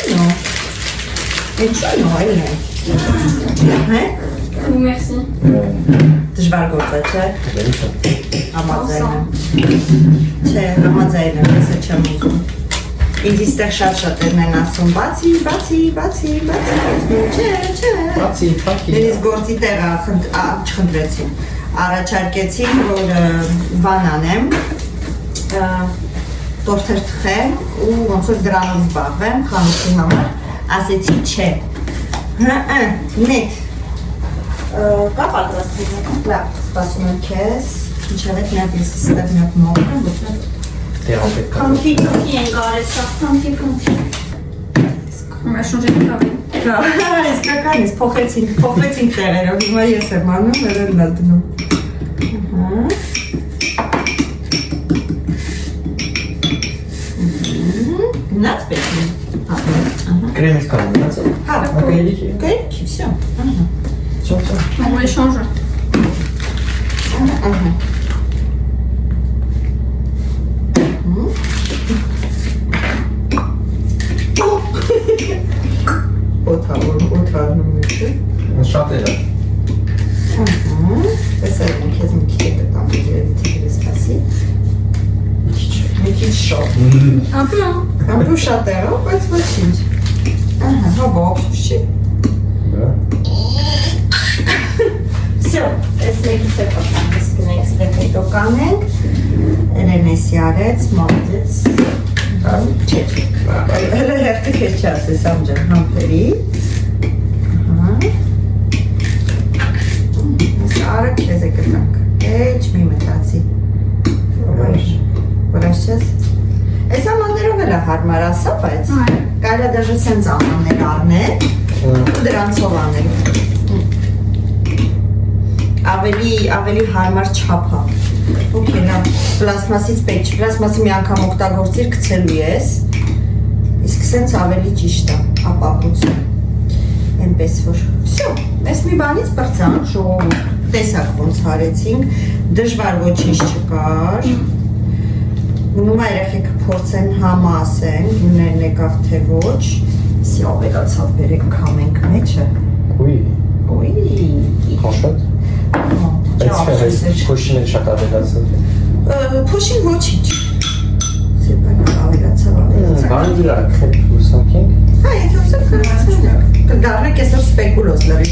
Speaker 1: Նո, ինչու նո, Էլեն։ Հե?
Speaker 3: Merci.
Speaker 1: Դժվար գործ է, չէ։ Համաձայն եմ։ Չէ, համաձայն եմ, ես չեմ ուզում։ Ինձ իստեղ շատ են ասում, բացի, չէ։
Speaker 2: Բացի, փակի։
Speaker 1: Դերից գործի տեղը չխնդրեցին։ Առաջարկեցին, որ բան անեմ, տորթեր թխեմ ու ոնց որ դրանով զբաղվեմ խանութի համար, ասեցի չէ։ Նետ։ Կա պատրաստվում, լավ, սպասում եմ քեզ, ինչև էտ մի հատ ես ստեղ մի հատ մոռը, ոչնետ
Speaker 3: Kanki են կարեսա, kanki։ On va changer de travail.
Speaker 1: Իսկական ես փոխվեցինք տեղերով, հիմա ես եմ անում, երեն նա դնում։ Գնաց պետք է։
Speaker 2: Կրեմից կան, նացը։
Speaker 1: Հա,
Speaker 2: Ակայելիքի։
Speaker 1: կայքի, վсё։
Speaker 3: On échange.
Speaker 1: Օթարնում է։
Speaker 2: Շատ է։
Speaker 1: Տեսել եմ քեզ մի քիչ պետամ երևի թիվը սպասի։ Մի քիչ շոտ։
Speaker 3: Un peu, hein.
Speaker 1: Ամբու շատ է, բայց ոչինչ։ Ահա, հա բոքս չի։ Всё, այս մեկից է պատահած գնանք ստեղ հետո կանենք։ Էլենեսի արեց, մոտեց։ Չէ։ Հələ հերթը քեզ չասես ամջան համբերի։ Արը քեզ է կտանք, էչ մի մտացի, որաշ չես, այս ամաններով էլ է հարմար ասա, բայց կարյա դաժը սենց ամաններ արնել ու դրանցով անել, ավելի հարմար չապա, ոքի լավ, պլասմասից պետք չի, պլասմասի մի անգամ օգտագործիր կցելու ես, իսկ սենց ավելի ճիշտ է, ապապություն, ենպես որ, վсё, ես մի բանից պրծանք ժողովուրդ, տեսակ ոնց հարեցինք, դժվար ոչինչ չկար, մնում երեխեք փորձեն համա ասեն, գյուներն եկավ թե ոչ, սի ավելացավ բերեք կամենք մեջը,
Speaker 2: Oui.
Speaker 1: ոյ,
Speaker 2: Franchement.
Speaker 1: ճավ,
Speaker 2: Փոշին էլ շատ ավելացել։
Speaker 1: Փոշին ոչինչ։ Սեպանը ավելացավ։
Speaker 2: Բան դրա քեփ ուսանքինք։
Speaker 1: Հա, եթե ուզում կարծեմ։ Կդառնա կեսով սպեկուլոզ լրի։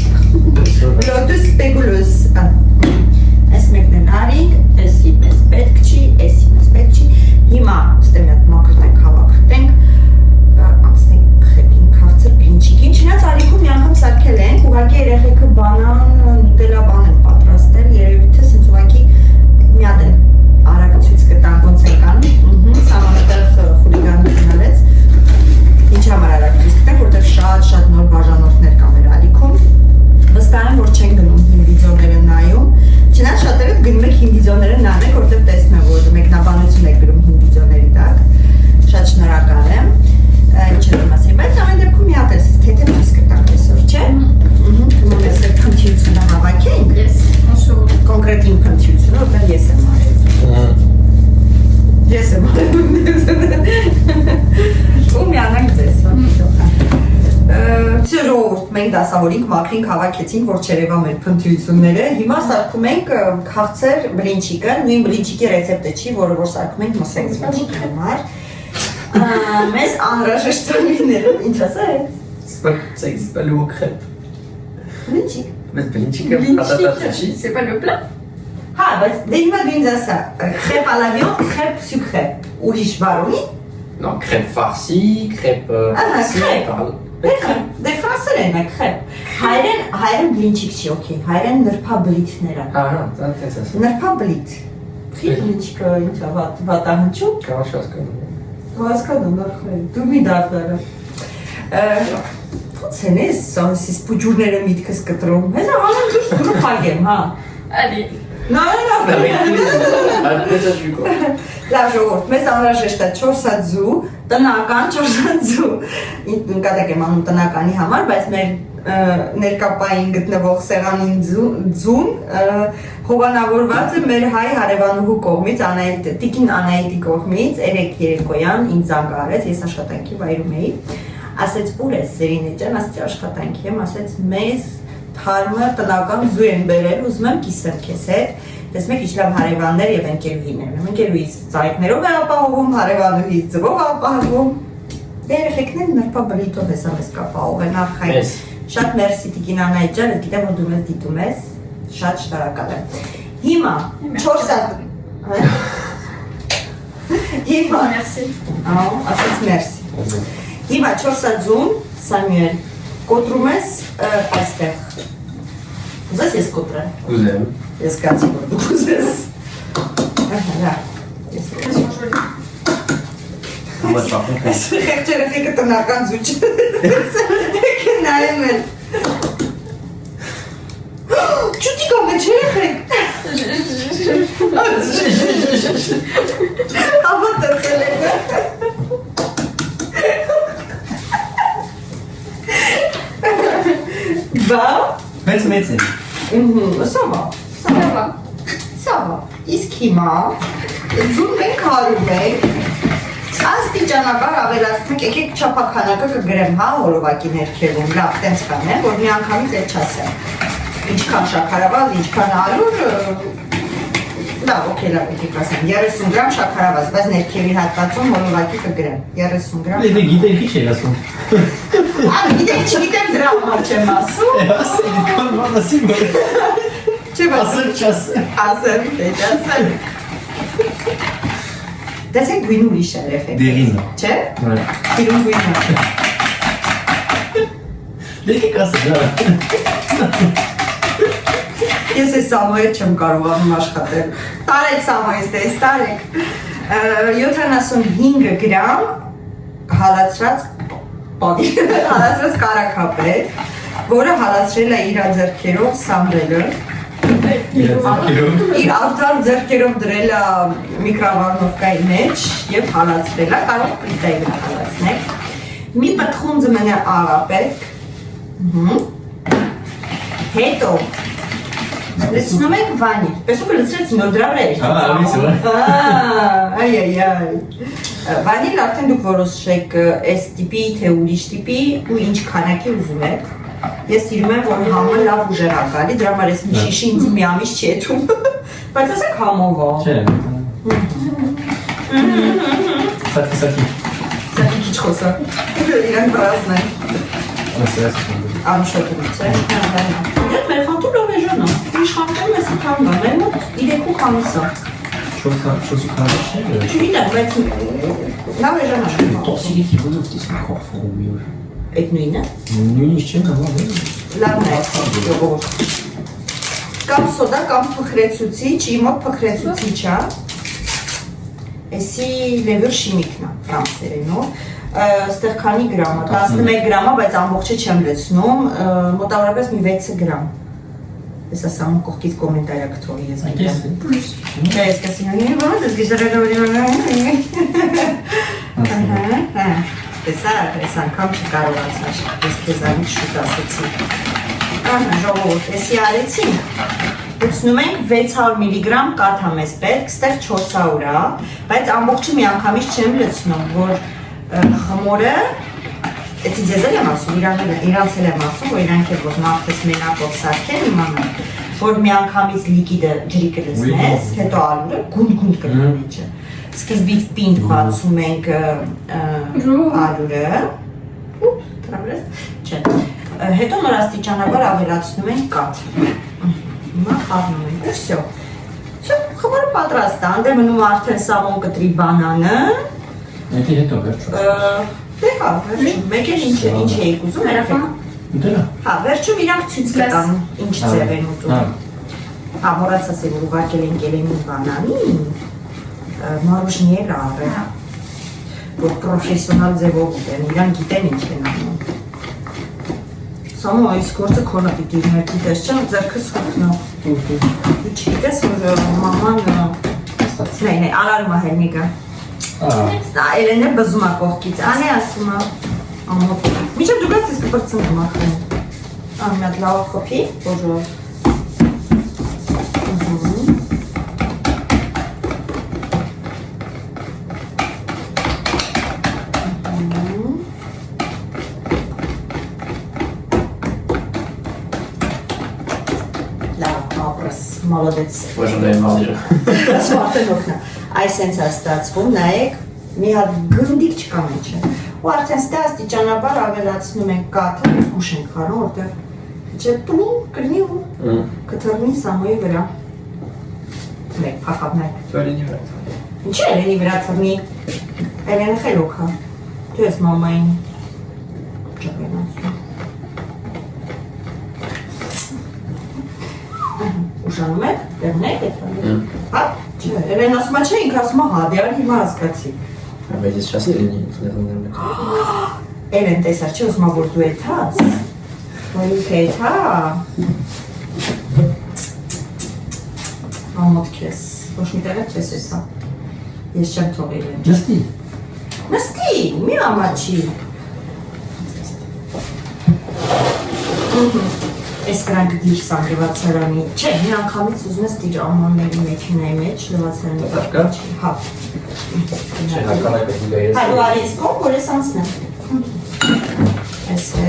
Speaker 1: Լոդուս սպեկուլոզ։ Այս մեկն են արինք, էսի մեզ պետք չի, էսի մեզ պետք չի։ Հիմա ստեմ այդ մակրտենք հավաքրտենք, անցնենք խեպին քաղցր բլինչիկին։ Չնայած արիքում մի անգամ սարքել ենք, ուղղակի երեխեքը բանան, նուտելա բան են պատրաստել, երևի թե սենց ուղղակի մի հատ էլ արագ ցույց կտանք ոնց են կանում։ Սամանտեղ խուլիգանություն արեց։ Ինչ համար արագ ցույց կտանք, որտեղ շատ նոր բաժանորդներ կա մեր ալիքում։ Վստահ եմ, որ չեն գնում հին վիդեոները նայում։ Չնայած շատերը գնում եք հին վիդեոները նայեք, որտեղ տեսնում եմ, որ մեկնաբանություն եք գրում հին վիդեոների տակ։ Շատ շնորհակալ եմ։ Ինչ եմ ասի, բայց ամեն դեպքում մի հատ էս թեթև ցույց կտանք այսօր, չէ՞։ Գնում ես այդ քննությունը հավաքենք։
Speaker 3: Yes, աշուր։
Speaker 1: Կոնկրետ իմ քննությունը, որտեղ ես եմ արել։ Ես եմ արել։ Ու միանանք ձեզ, Ժողովուրդ, մենք դասավորինք, մաքրինք, հավաքեցինք, որ չերևա մեր փնտրությունները։ Հիմա սարքում ենք քաղցր բլինչիկը, նույն բլինչիկի ռեցեպտը չի, որը որ սարքում ենք մսեք բլինչիկի համար։ Մեզ անհրաժեշտ ծրվիները, ինչ ասած։
Speaker 2: C'est pas le mot crêpe.
Speaker 1: Բլինչիկ։
Speaker 2: Mais blintchik patata
Speaker 3: C'est pas le plat?
Speaker 1: Հա, բայց դե հիմա դու ինձ ասա, crêpe à la viande, crêpe sucrée։ Ուրիշ բառ ունի։
Speaker 2: Non, crêpe farcie, crêpe.
Speaker 1: Crêpe. Դե ֆրանսերեն է crêpe։ Հայերեն բլինչիկ չի, օքեյ։ Հայերեն նրբաբլիթներ է։
Speaker 2: Ah, c'est ça.
Speaker 1: Նրբաբլիթ։ Խի բլինչիկը ինչ է վատահնչում։
Speaker 2: Comment je fais
Speaker 1: Հասկանում եմ, դու մի դարձարա։ Ոնց են ես սանսիս պուջուրները միտքս կտրում։ Հեսա հանում դուրս գրուպ հագեմ, հա։
Speaker 3: Allez.
Speaker 1: Լավ։ Լավ ժողովուրդ, մեզ անհրաժեշտ է 4 հատ ձու, տնական 4 հատ ձու։ Նկատակ եմ անում տնականի համար, բայց մեր ներկապային գտնվող սեղանին ձուն հովանավորված է մեր հայ հարևանուհու կողմից, Տիկին Անահիտի կողմից, երեկ երեկոյան ինձ զանգ արեց, ես աշխատանքի վայրում էի, ասեց ուր ես Սերինե ջան, ասեցի աշխատանքի եմ, ասեց մեզ թարմը տնական ձու են բերել, ուզում եմ կիսեմ քեզ հետ, տեսնում եք ինչ լավ հարևաններ եւ ընկերուհիներ եմ, ընկերուհիս ծայրիկներով է ապահովում, հարևանուհիս ձվով ապահովում, երեխեքներն նրբաբլիթով էսա մեզ կապահով են արխային, շատ մերսի Տիկին Անահիտ ջան, ես գիտեմ, որ դու մեզ դիտում ես, շատ շնորհակալ եմ, հիմա 4 հատ, հիմա, ասեց մերսի, հիմա 4 հատ ձուն, Սամյուել, կոտրում ես այստեղ, ուզես ես կոտրեմ,
Speaker 2: Ուզեմ,
Speaker 1: ես կացի, որ դու ուզես, այս խեղճերեխեքը տնական զուչ, եկը նայեմ էլ, չուտիկա մեջ երեխեք, հավատացել եք, բա,
Speaker 2: մեծ է,
Speaker 1: սավա, իսկ հիմա, ձուն մենք հարում ենք, աստիճանաբար ավելացնենք, եկեք չափականակը կգրեմ, հա, հոլովակի ներքևում, լավ, տենց կանեմ, որ մի անգամից էլ չասեմ, ինչքան շաքարավազ, ինչքան ալուր, լավ, օքեյ, լավ, եկեք ասեմ, 30 գրամ շաքարավազ, բայց ներքևի հատվածում հոլովակի կգրեմ, 30 գրամ,
Speaker 2: Դե գիտեք ինչ էր ասում։
Speaker 1: գիտեք, չգիտեմ դրա համար չեմ ասում, չեմ ասում, ասեմ, տեսեք գույն ուրիշ է երեխեք,
Speaker 2: Դերին է։
Speaker 1: չէ, իրում գույն է,
Speaker 2: Դեկեք ասը,
Speaker 1: ես ես Սամոյետ չեմ կարողանում աշխատել, տարեք Սամոյես տես, տարեք, 75 գրամ հալացրած կարակապետ, որը հալացրել է իր ձեռքերով Սամվելը, իր արդար ձեռքերով դրել է միկրովալնովկայի մեջ և հալացրել է, կարող պլիտայի վրա հալացնեք, մի պտխուն ձմենը աղապետ, հետո լցնում ենք վանիլ, պես ու լցրեցին, որ դրա վրա վանիլ արդեն դուք որոշեք այս տիպի, թե ուրիշ տիպի ու ինչ քանակի ուզում եք, Ես սիրում եմ, որ համը լավ ուժեղ է գալի, դրա համար ես մի շիշի ինձ մի ամիս չի եթում։ Բայց ասեք համով է։
Speaker 2: Չէ։ Սակի։
Speaker 1: Սակի քիչ խոսա։ Իրան բարձն է։
Speaker 2: Ասես։
Speaker 1: Անշոտում է, չէ՞։ Դե մեր խանութը լավ է ժանա։ Իշխանքում ես քան բան, մեր մոտ 3 ամիս է։
Speaker 2: Chose хорошее.
Speaker 1: Չգիտեմ, բայց լավ է ժանա։
Speaker 2: Տոքսիկի կիբոզով դիս մակով ֆորմյուր։
Speaker 1: Այդ նույնը։
Speaker 2: Նույնիսկ չէ նամա։
Speaker 1: Լավն է, ժողովուրդ։ Կամ սոդա, կամ փխրեցուցիչ, իմ մոտ փխրեցուցիչ է։ Էսի լևր շիմիկն է, ֆրանսերենով։ Ստեղ քանի գրամ է, 11 գրամ է, բայց ամբողջը չեմ լցնում, մոտավորապես մի 6 գրամ։ Ես ասամ կողքից կոմենտարիա կթողի ես գիտեմ։ Չէ, ես կասի, ո՞ր ես գիշերը Տեսա անգամ չկարողացար, ես քեզանից շուտ ասեցի։ Ժողովուրդ, էսի արեցինք, լցնում ենք 600 միլիգրամ կաթա մեզ պետք, ստեղ 400 է, բայց ամբողջը մի անգամից չեմ լցնում, որ խմորը, էցի ձեզ էլ եմ ասում, իրանց էլ եմ ասում, որ իրանք էլ որ նախպես մենակով սարքեն իմանան, որ մի անգամից լիկիդը ջրի կլցնես, հետո ալուրը գունդ կլնի մեջը։ Սկզբից պինդ բացում ենք ալուրը, հետո նորաստիճանաբար ավելացնում ենք կաթ, հիմա խառնում ենք, ու վсё, խմորը պատրաստ է, անդր մնում արդեն սավոն կտրի բանանը,
Speaker 2: Եթե հետո վերջում։
Speaker 1: դե հա, վերջում, մեկ էլ ինչ էիք ուզում, երախեք, հա, վերջում իրանք ցույց կտան, ինչ ձև են ուտում, հա, մոռացած է, որ ուղարկել ենք Էլենին բանանին, Մարուշնի էլ առել, որ պրոֆեսիոնալ ձևով ուտեն, իրան գիտեն ինչ են անում։ Սամո, այս գործը քոնը պիտի իներ, գիտես չեմ, ձերքս խուտնա։ Դու չգիտես, որ մաման, նայ, արարում է հելնիկը։ Էլեն է բզում է կողքից, ան է ասում է, ամոտ։ Միջև դու գաս ես կպրծնգում ախրեն։ Ան միատ լավ խոպի, բոժոր։ Молодец.
Speaker 2: Ожидаем малыжа.
Speaker 1: Смотрим окна. Այս sense է ստացվում, նայեք, մի հատ գնդիկ չկա մեջը։ Ու արդեն ստե աստիճանաբար ավելացնում ենք կաթը, ուշ ենք խառնում, որտեղ չէ պլում կրնի ու կթռնի Սամոյի վրա։ Մեկ փախավներ։
Speaker 2: Էլենի վրա։
Speaker 1: Ինչ է Էլենի վրա թռնի։ Էլենը խելոք է։ Դու ես մամային ճապեն ասում։ Ուշանում եք, դեղնեք եք վարի։ Հա, չէ, Էլեն ասում է չէ, ինք ասում է հա, դեղար հիմա հասկացի։
Speaker 2: Բայց ես չասի Էլենի դեղներն եք։
Speaker 1: Էլեն տեսար չէ, ուսում է որ դու էդ հաս։ Որ ինք էդ հա։ Ամոտ քեզ, ոչ մի տեղը չես էսա։ Ես չեմ թողել եմ։
Speaker 2: Նստի։
Speaker 1: Նստի, մի ամաչի։ Ես կրանք դիր սանգրվածարանի, չէ, մի անգամից ուզում ես դիր ամանների մեքինայի մեջ, լվացարանի
Speaker 2: Տարկա։
Speaker 1: հա։
Speaker 2: Չէ, հականակ է դիգա ես։
Speaker 1: Հա, դու արի ես կոմ, որ ես անցնեմ։ Ես է։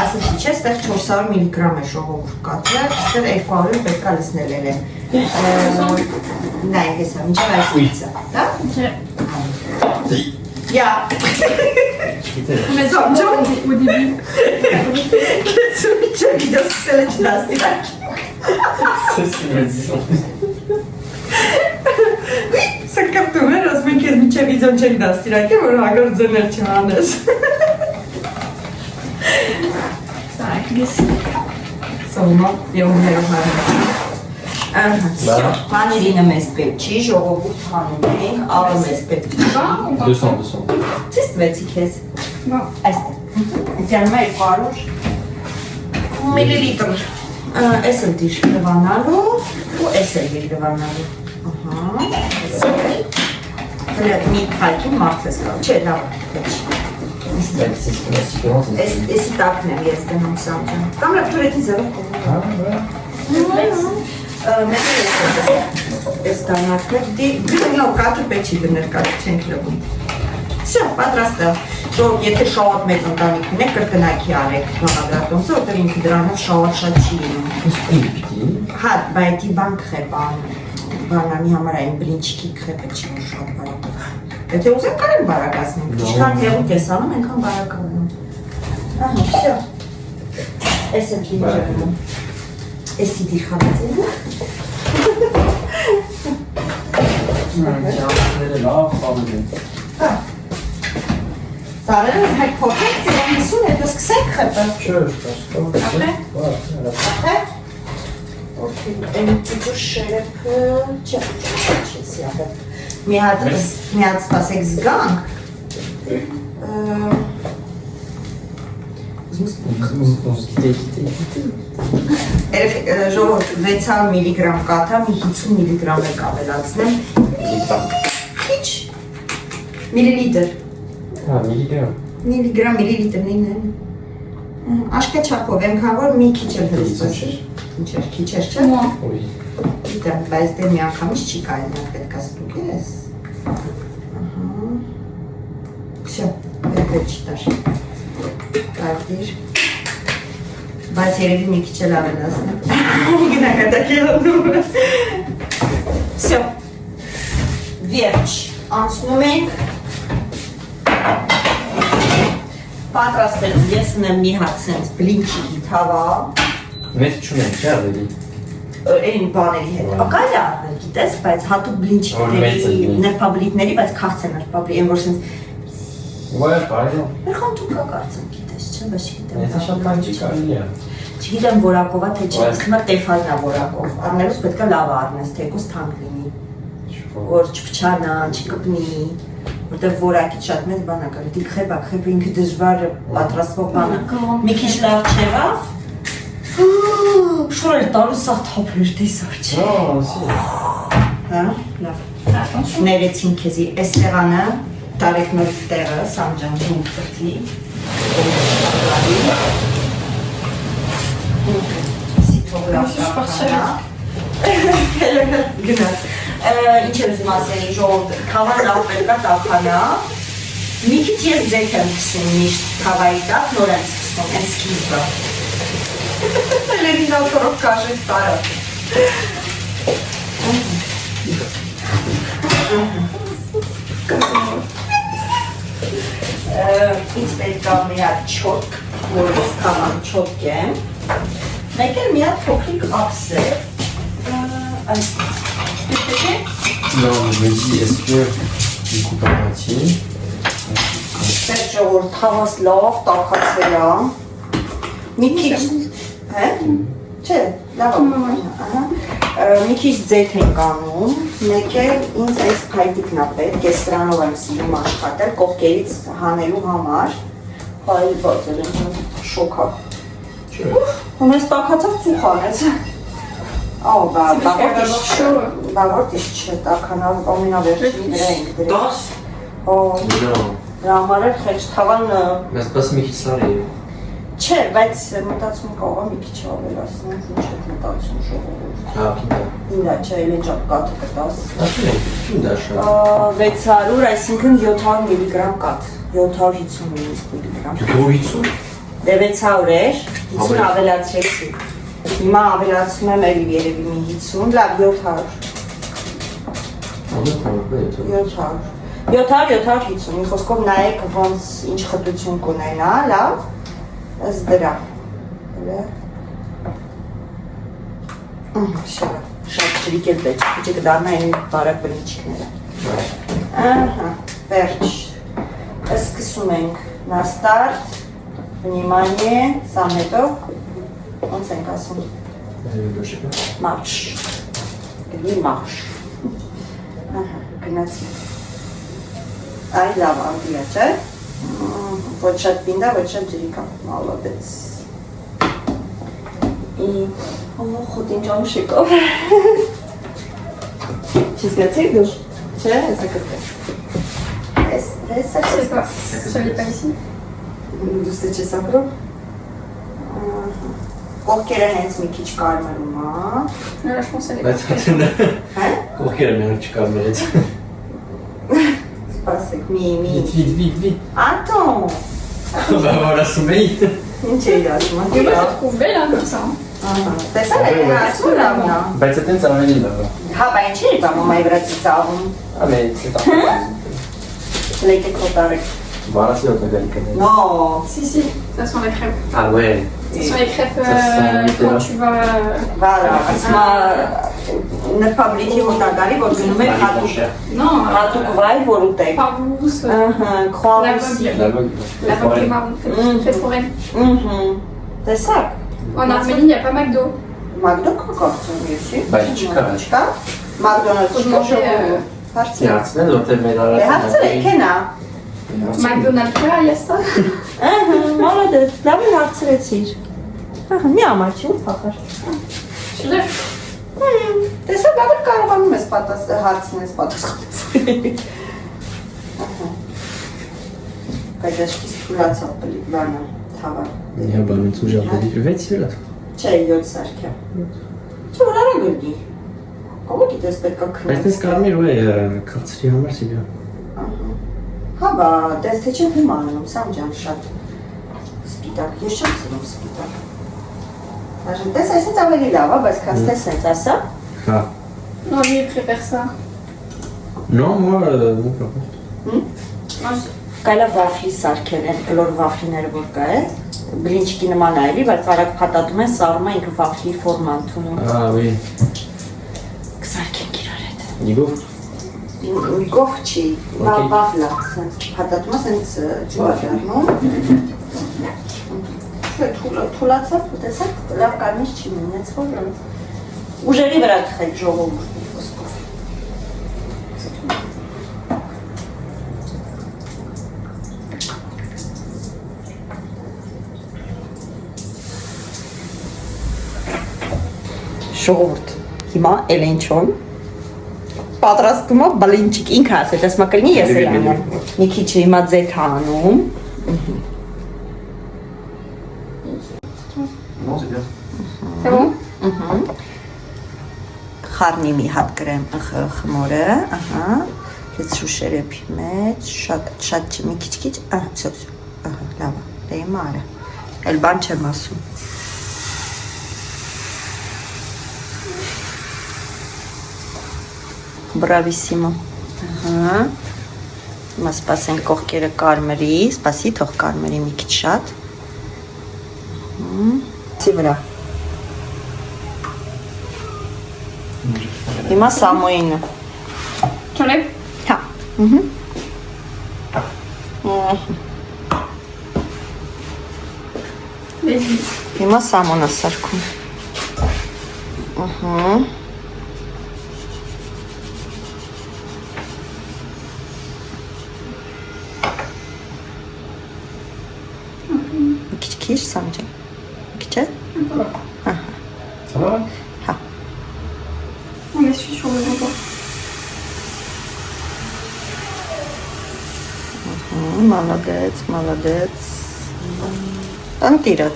Speaker 1: Ասեցի չէ, ստեղ 400 միլիգրամ է ժողովուրդ կաթը, ստեղ 200 պետք է լցնել էլ է։ Նայեք եսա, մինչև այս իծը, դա?
Speaker 3: Չէ։
Speaker 1: Յա։
Speaker 3: Մեզ ամջոն ու դիբի։
Speaker 1: Կեցու միջև իդա սկսել է չնաստիրակ։ Սակապտում էր, ասում են կեզ միջև իդոն չեք դաստիրակ է, որ հագար ձներ չհանես։
Speaker 3: Սարակ գես։
Speaker 1: Սովմա, եումներով հարմա։ Պանիրինը մեզ պետք չի, ժողովուրդ հանում ենք, ալը մեզ պետք չի։
Speaker 2: 200
Speaker 1: Չես տվեցի քեզ։ Այստեղ։ Դյանում է 200 միլիլիտր։ Էս էլ դիր լվանալու ու էս էլ դիր լվանալու։ Մի պայքին մարդ ես կալ, չէ, լավ, պետք։ Էսի տակն եմ ես դնում սամջան։ Կամ լավ թուրեթի ձևը կողում։ Մեկ ես տանարկներ, դնով կատը պետք չի դներ կատը չենք լվում։ Всё, պատրաստ է։ Ժողովուրդ, եթե շատ մեծ ընտանիք ունեք, կրկնակի արեք բաղադրատոմսը, որտեղ ինքը դրանով շատ չի լինում։ Հա, բայց բան կխեպան, բանանի համար այն բլինչիկի կխեպը չի որ շատ բարակ։ Եթե ուզեմ կարեմ բարակացնենք, ինչքան հեղուկ ես անում, այնքան բարակ անում։ Ահա, всё։ Էս եմ բլինչիկը։ Էս իդի խանածին։ Հա։ Սարերը հայք փոքրեք, ծիրամիսուն հետո սկսենք խեպը։
Speaker 2: Չէ,
Speaker 1: Okay, and դու շերեփը չի սիապը։ Մի հատ սպասեք զգանք։ Ժողովուրդ 600 միլիգրամ կաթա, մի 50 միլիգրամ եք ավելացնեմ։ Քիչ միլիլիտր։
Speaker 2: Հա, միլիգրամ։
Speaker 1: Միլիլիտր նույնն։ Աշկա չափով եմ քան որ մի քիչ էլ հրսպասի։ Քիչ չէ։
Speaker 2: Ոյ։
Speaker 1: Գիտեմ, բայց դե միանգամից չի կարելի պետք է ստուգ ես։ Ահա։ Всё, պետք չի տար։ Կարդիր։ Բայց երևի մի քիչ էլ ավելացնեմ։ Գնահատակելով։ Всё։ Վերջ։ Անցնում ենք։ Պատրաստել ես ունեմ մի հատ սենց բլինչիկի թավա։
Speaker 2: Մեծ չունենք, չէ՞ ավելի։
Speaker 1: Այն բաների հետ։ Ակայլ է արվել, գիտես, բայց հատուկ բլինչիկների, նրբաբլիթների, բայց քաղցը նրբաբլի, այն որ սենց
Speaker 2: Ոյ, բայրո։
Speaker 1: Մեր խանթում կա կարծեմ, գիտես, չէ՞, բայց չգիտեմ։
Speaker 2: Եթե շատ բան չի կարելի է։
Speaker 1: Չգիտեմ որակով է, թե չի, հիմա տեֆալնա որակով։ Առնելուց պետք է լավ առնես, թեկուզ թանկ լինի։ Որ չփչանա, չկպնի, որտեղ որակից շատ մեծ բան է կարելի։ Դիք խեպը ինքը դժվար պատրաստվող բան է։ Մի քիչ լավ չեղավ։ Շորել տալու սաղ թափեր տեսար չէ։ Հա, լավ։ Ներեցին քեզի այս տեղանը, տարեքնոր տեղը, Սամջան ջուն կրտի։ Սիթով լավ շապախանա։ Գնաց։ Ինչ եմ զում ասելի ժողովուրդ, թավան լավ պետք է տափանա։ Մի քիչ ես ձեթ եմ սկսում միշտ թավայի տակ, նոր եմ սկսում, են սկիզբը։ Լերին ալքորով կաշեց տարը։ Ինձ պետք է մի հատ չոտք, որ ես թավան չոտք եմ։ Մեկ էլ մի հատ փոքրիկ ափսեր։
Speaker 2: Non, je me dis, est-ce que du coup par moitié
Speaker 1: Պետք ժողովուրդ թավաս լավ տաքացվել է։ Մի քիչ Հե? Չէ, լավ է։ Մի քիչ ձեթ ենք անում, մեկ էլ ինձ այս փայտիկն է պետք, ես սրանով եմ սիրում աշխատել, կողքերից հանելու համար, հայլ բացել եմ շոքա։ Ու մեզ տաքացավ ծուխ անեց։ Ահա, բաղորդիշ չէ, տաքանալ ամենավերջին դրա ենք դրել։
Speaker 2: Դաս?
Speaker 1: Դրա համար էլ խեչ թավան
Speaker 2: Բայց պաս մի քիչ սարի է։
Speaker 1: Չէ, բայց մտածում կարող եմ մի քիչ ավելացնել, ինչ է մտածում ժողովուրդ։
Speaker 2: Հա, պիտա։
Speaker 1: Ինձ չէ, էլ շատ կաթ կտաս։
Speaker 2: Ասում եմ, ինչ դա շատ։
Speaker 1: 600, այսինքն 700 միլիգրամ կաթ, 750 միլիգրամ։
Speaker 2: 750։
Speaker 1: Դե 600 էր, 50 ավելացրեցի։ Հիմա ավելացնում եմ էլի երևի մի 50, լավ 700, մի խոսքով նայեք ոնց ինչ խտություն կունենա, լավ, ըստ դրա, շատ ջրիկ էլ պետք, իջը կդարնա այն բարակ բլինչիկները, վերջ, սկսում ենք նա ստարտ, վնիմանիե, սամ հետո, ոնց ենք ասում, մարշ, գնի մարշ, գնացի, այ լավ անդիա չէ, ոչ շատ պինդա, ոչ շատ ջրիկա, մալոդեց, խոտին ճամ շիկով, չզգացեք դուր, չէ, ես ակրտեք,
Speaker 3: Celui pas ici.
Speaker 1: Դուստը չես ակրով, կողքերը հենց մի քիչ կարմրում է,
Speaker 3: Là, je pense qu'elle est
Speaker 2: Բայց հատունը կողքերը մենակ չկարմերեց։
Speaker 1: սպասեք, մի,
Speaker 2: Vite, vite, vite, vite.
Speaker 1: Ատոն,
Speaker 2: Voilà, sommeil.
Speaker 1: Ինչ էի ասում,
Speaker 3: Tu vas te trouver là comme ça.
Speaker 1: տեսա՞ր է ասում լավն է։
Speaker 2: Բայց այդ ինձ ամենին լավ է։
Speaker 1: Հա, բա ինչ էի բամում այ վրա ծիծաղում։
Speaker 2: Ամեն c'est
Speaker 1: Լեկե կոտարեք։
Speaker 2: Voilà, c'est notre gars.
Speaker 1: No,
Speaker 3: Si, ça sent les crêpes.
Speaker 2: Ah ouais.
Speaker 3: Ça sent les crêpes
Speaker 2: Ça sent
Speaker 3: quand
Speaker 2: Nutella.
Speaker 3: tu vas.
Speaker 1: վարա, ասմա նրբաբլիթի հոտագարի, որ գնում եք
Speaker 3: Non,
Speaker 1: հատուկ վայր, որ ուտեք։
Speaker 3: pas rousse.
Speaker 1: Ահա, քխավուս։
Speaker 3: La pomme est marron, faite pour elle.
Speaker 1: Տեսակ։
Speaker 3: En Arménie, il n'y a pas McDo.
Speaker 1: Մագդո կոկորցում եսի։
Speaker 2: Բայց չկա։
Speaker 1: Չկա։ Մագդոնալդս
Speaker 3: Faut demander.
Speaker 1: հարցի։
Speaker 2: Իհացնել որտեղ մեր
Speaker 1: Դե հարցրեք, հենա։
Speaker 3: McDonald's, il y a ça.
Speaker 1: Ահա, մոլոդես, լավ է հարցրեցիր։ Ահա, մի ամաչի ու փախար։
Speaker 3: Tu l'as.
Speaker 1: Տեսա, լավ է կարողանում ես հարցնես պատասխանես։ Ահա։ Բայց ես թուլացավ բանը, թավա։
Speaker 2: Я бы не служил для դիվեցիլա։
Speaker 1: Չէ, 7 սարքյա։ Չէ, որ արա գլդի։ Կողոք դες պետք է քնես։
Speaker 2: Բայց դες կարմիր ու է քացրի համար սիբիա։
Speaker 1: Հա, բա, դες թե չեմ հիմա անում, Սամջան շատ սպիտակ, ես չեմ սիրում սպիտակ։ Այժմ տես այսինչ ավելի լավ է, բայց քան տես հենց ասա։
Speaker 2: Հա։
Speaker 3: Non, lui, il préfère ça.
Speaker 2: Non, moi non pas.
Speaker 3: Moi, je-
Speaker 1: Կայլա վաֆլի սարքել են, կլոր վաֆլիները որ կա է, բլինչկի նման է էլի, բայց արագ փաթաթում են, սառում են ինքը վաֆլի ֆորմա ընդունում։
Speaker 2: Ah oui.
Speaker 1: Կսարքենք իրար հետ։
Speaker 2: Նիգով։
Speaker 1: Գող չի, վաֆլա, սենց փաթաթում է, սենց ջուր է դառնում։ Թուլացավ, տեսակ, լավ կարմիր չի մնաց, որ ուժերի վրա թխեք ժողովուրդ։ Ժողովուրդ, հիմա Էլենչոն պատրաստում է բլինչիկ, ինքը ասեց, ասма կլինի ես էլ անում, մի քիչ հիմա ձեթ անում,
Speaker 2: Non, c'est bien.
Speaker 3: C'est bon?
Speaker 1: խառնի մի հատ գրեմ խմորը, ահա, ես շուշերեփի մեջ, շատ մի քիչ, ահա, всё, ահա, լավ է, դե հիմա արա, էլ բան չեմ ասում։ Բրավիսիմո, ահա, հիմա սպասենք կողքերը կարմրի, սպասի թող կարմրի մի քիչ շատ, ծի վրա, հիմա սամոյինը,
Speaker 3: Tu enlèves?
Speaker 1: հա,
Speaker 3: Vas-y.
Speaker 1: հիմա սամոնը սարքում, մի քիչ սամջան, մի քիչ է,
Speaker 2: Ça va?
Speaker 3: On essuie sur le rebord.
Speaker 1: Մալադեց, ընտիրը,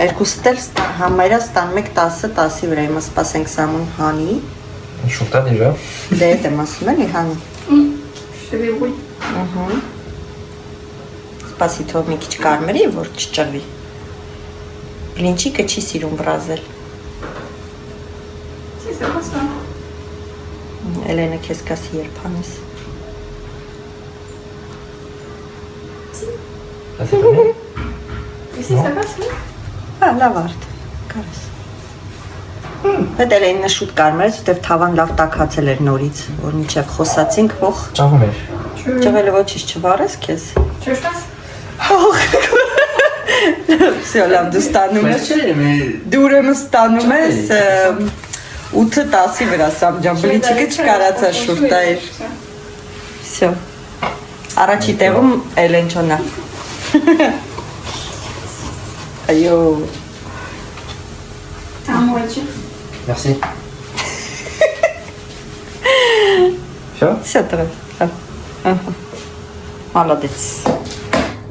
Speaker 1: երկուստ էլ համայրա ստանում եք 10-10-ի վրա, հիմա սպասենք սամուն հանի,
Speaker 2: Շուտա déjà.
Speaker 1: դե էտ եմ ասում էլի հանի,
Speaker 3: Je te débrouille.
Speaker 1: սպասի թող մի քիչ կարմրի, որ չճղվի, բլինչիկը չի սիրում վրազել,
Speaker 3: Si, c'est pas ça.
Speaker 1: Էլենը քեզ կասի երբ հանես,
Speaker 2: Ça c'est pas bien.
Speaker 3: Ici, ça passe, oui?
Speaker 1: հա, լավ արդ, կարես, հետ Էլենը շուտ կարմրեց, ուտև թավան լավ տակացել էր նորից, որ մինչև խոսացինք, հող,
Speaker 2: Ciao mec.
Speaker 1: ճղելը ոչիշ չվարես քեզ,
Speaker 3: Tu veux que je fasse?
Speaker 1: Всё, լավ, դու ստանում ես,
Speaker 2: mais
Speaker 1: դու ուրեմն ստանում ես 8-10-ի վրա Սամջան, բլիչիկը չկարացա շուտ տայր, всё, առաջի տեղում Էլենչոնա, այո,
Speaker 3: T'as un mot à dire?
Speaker 2: merci. Всё?
Speaker 1: всё տղա, մալադեց,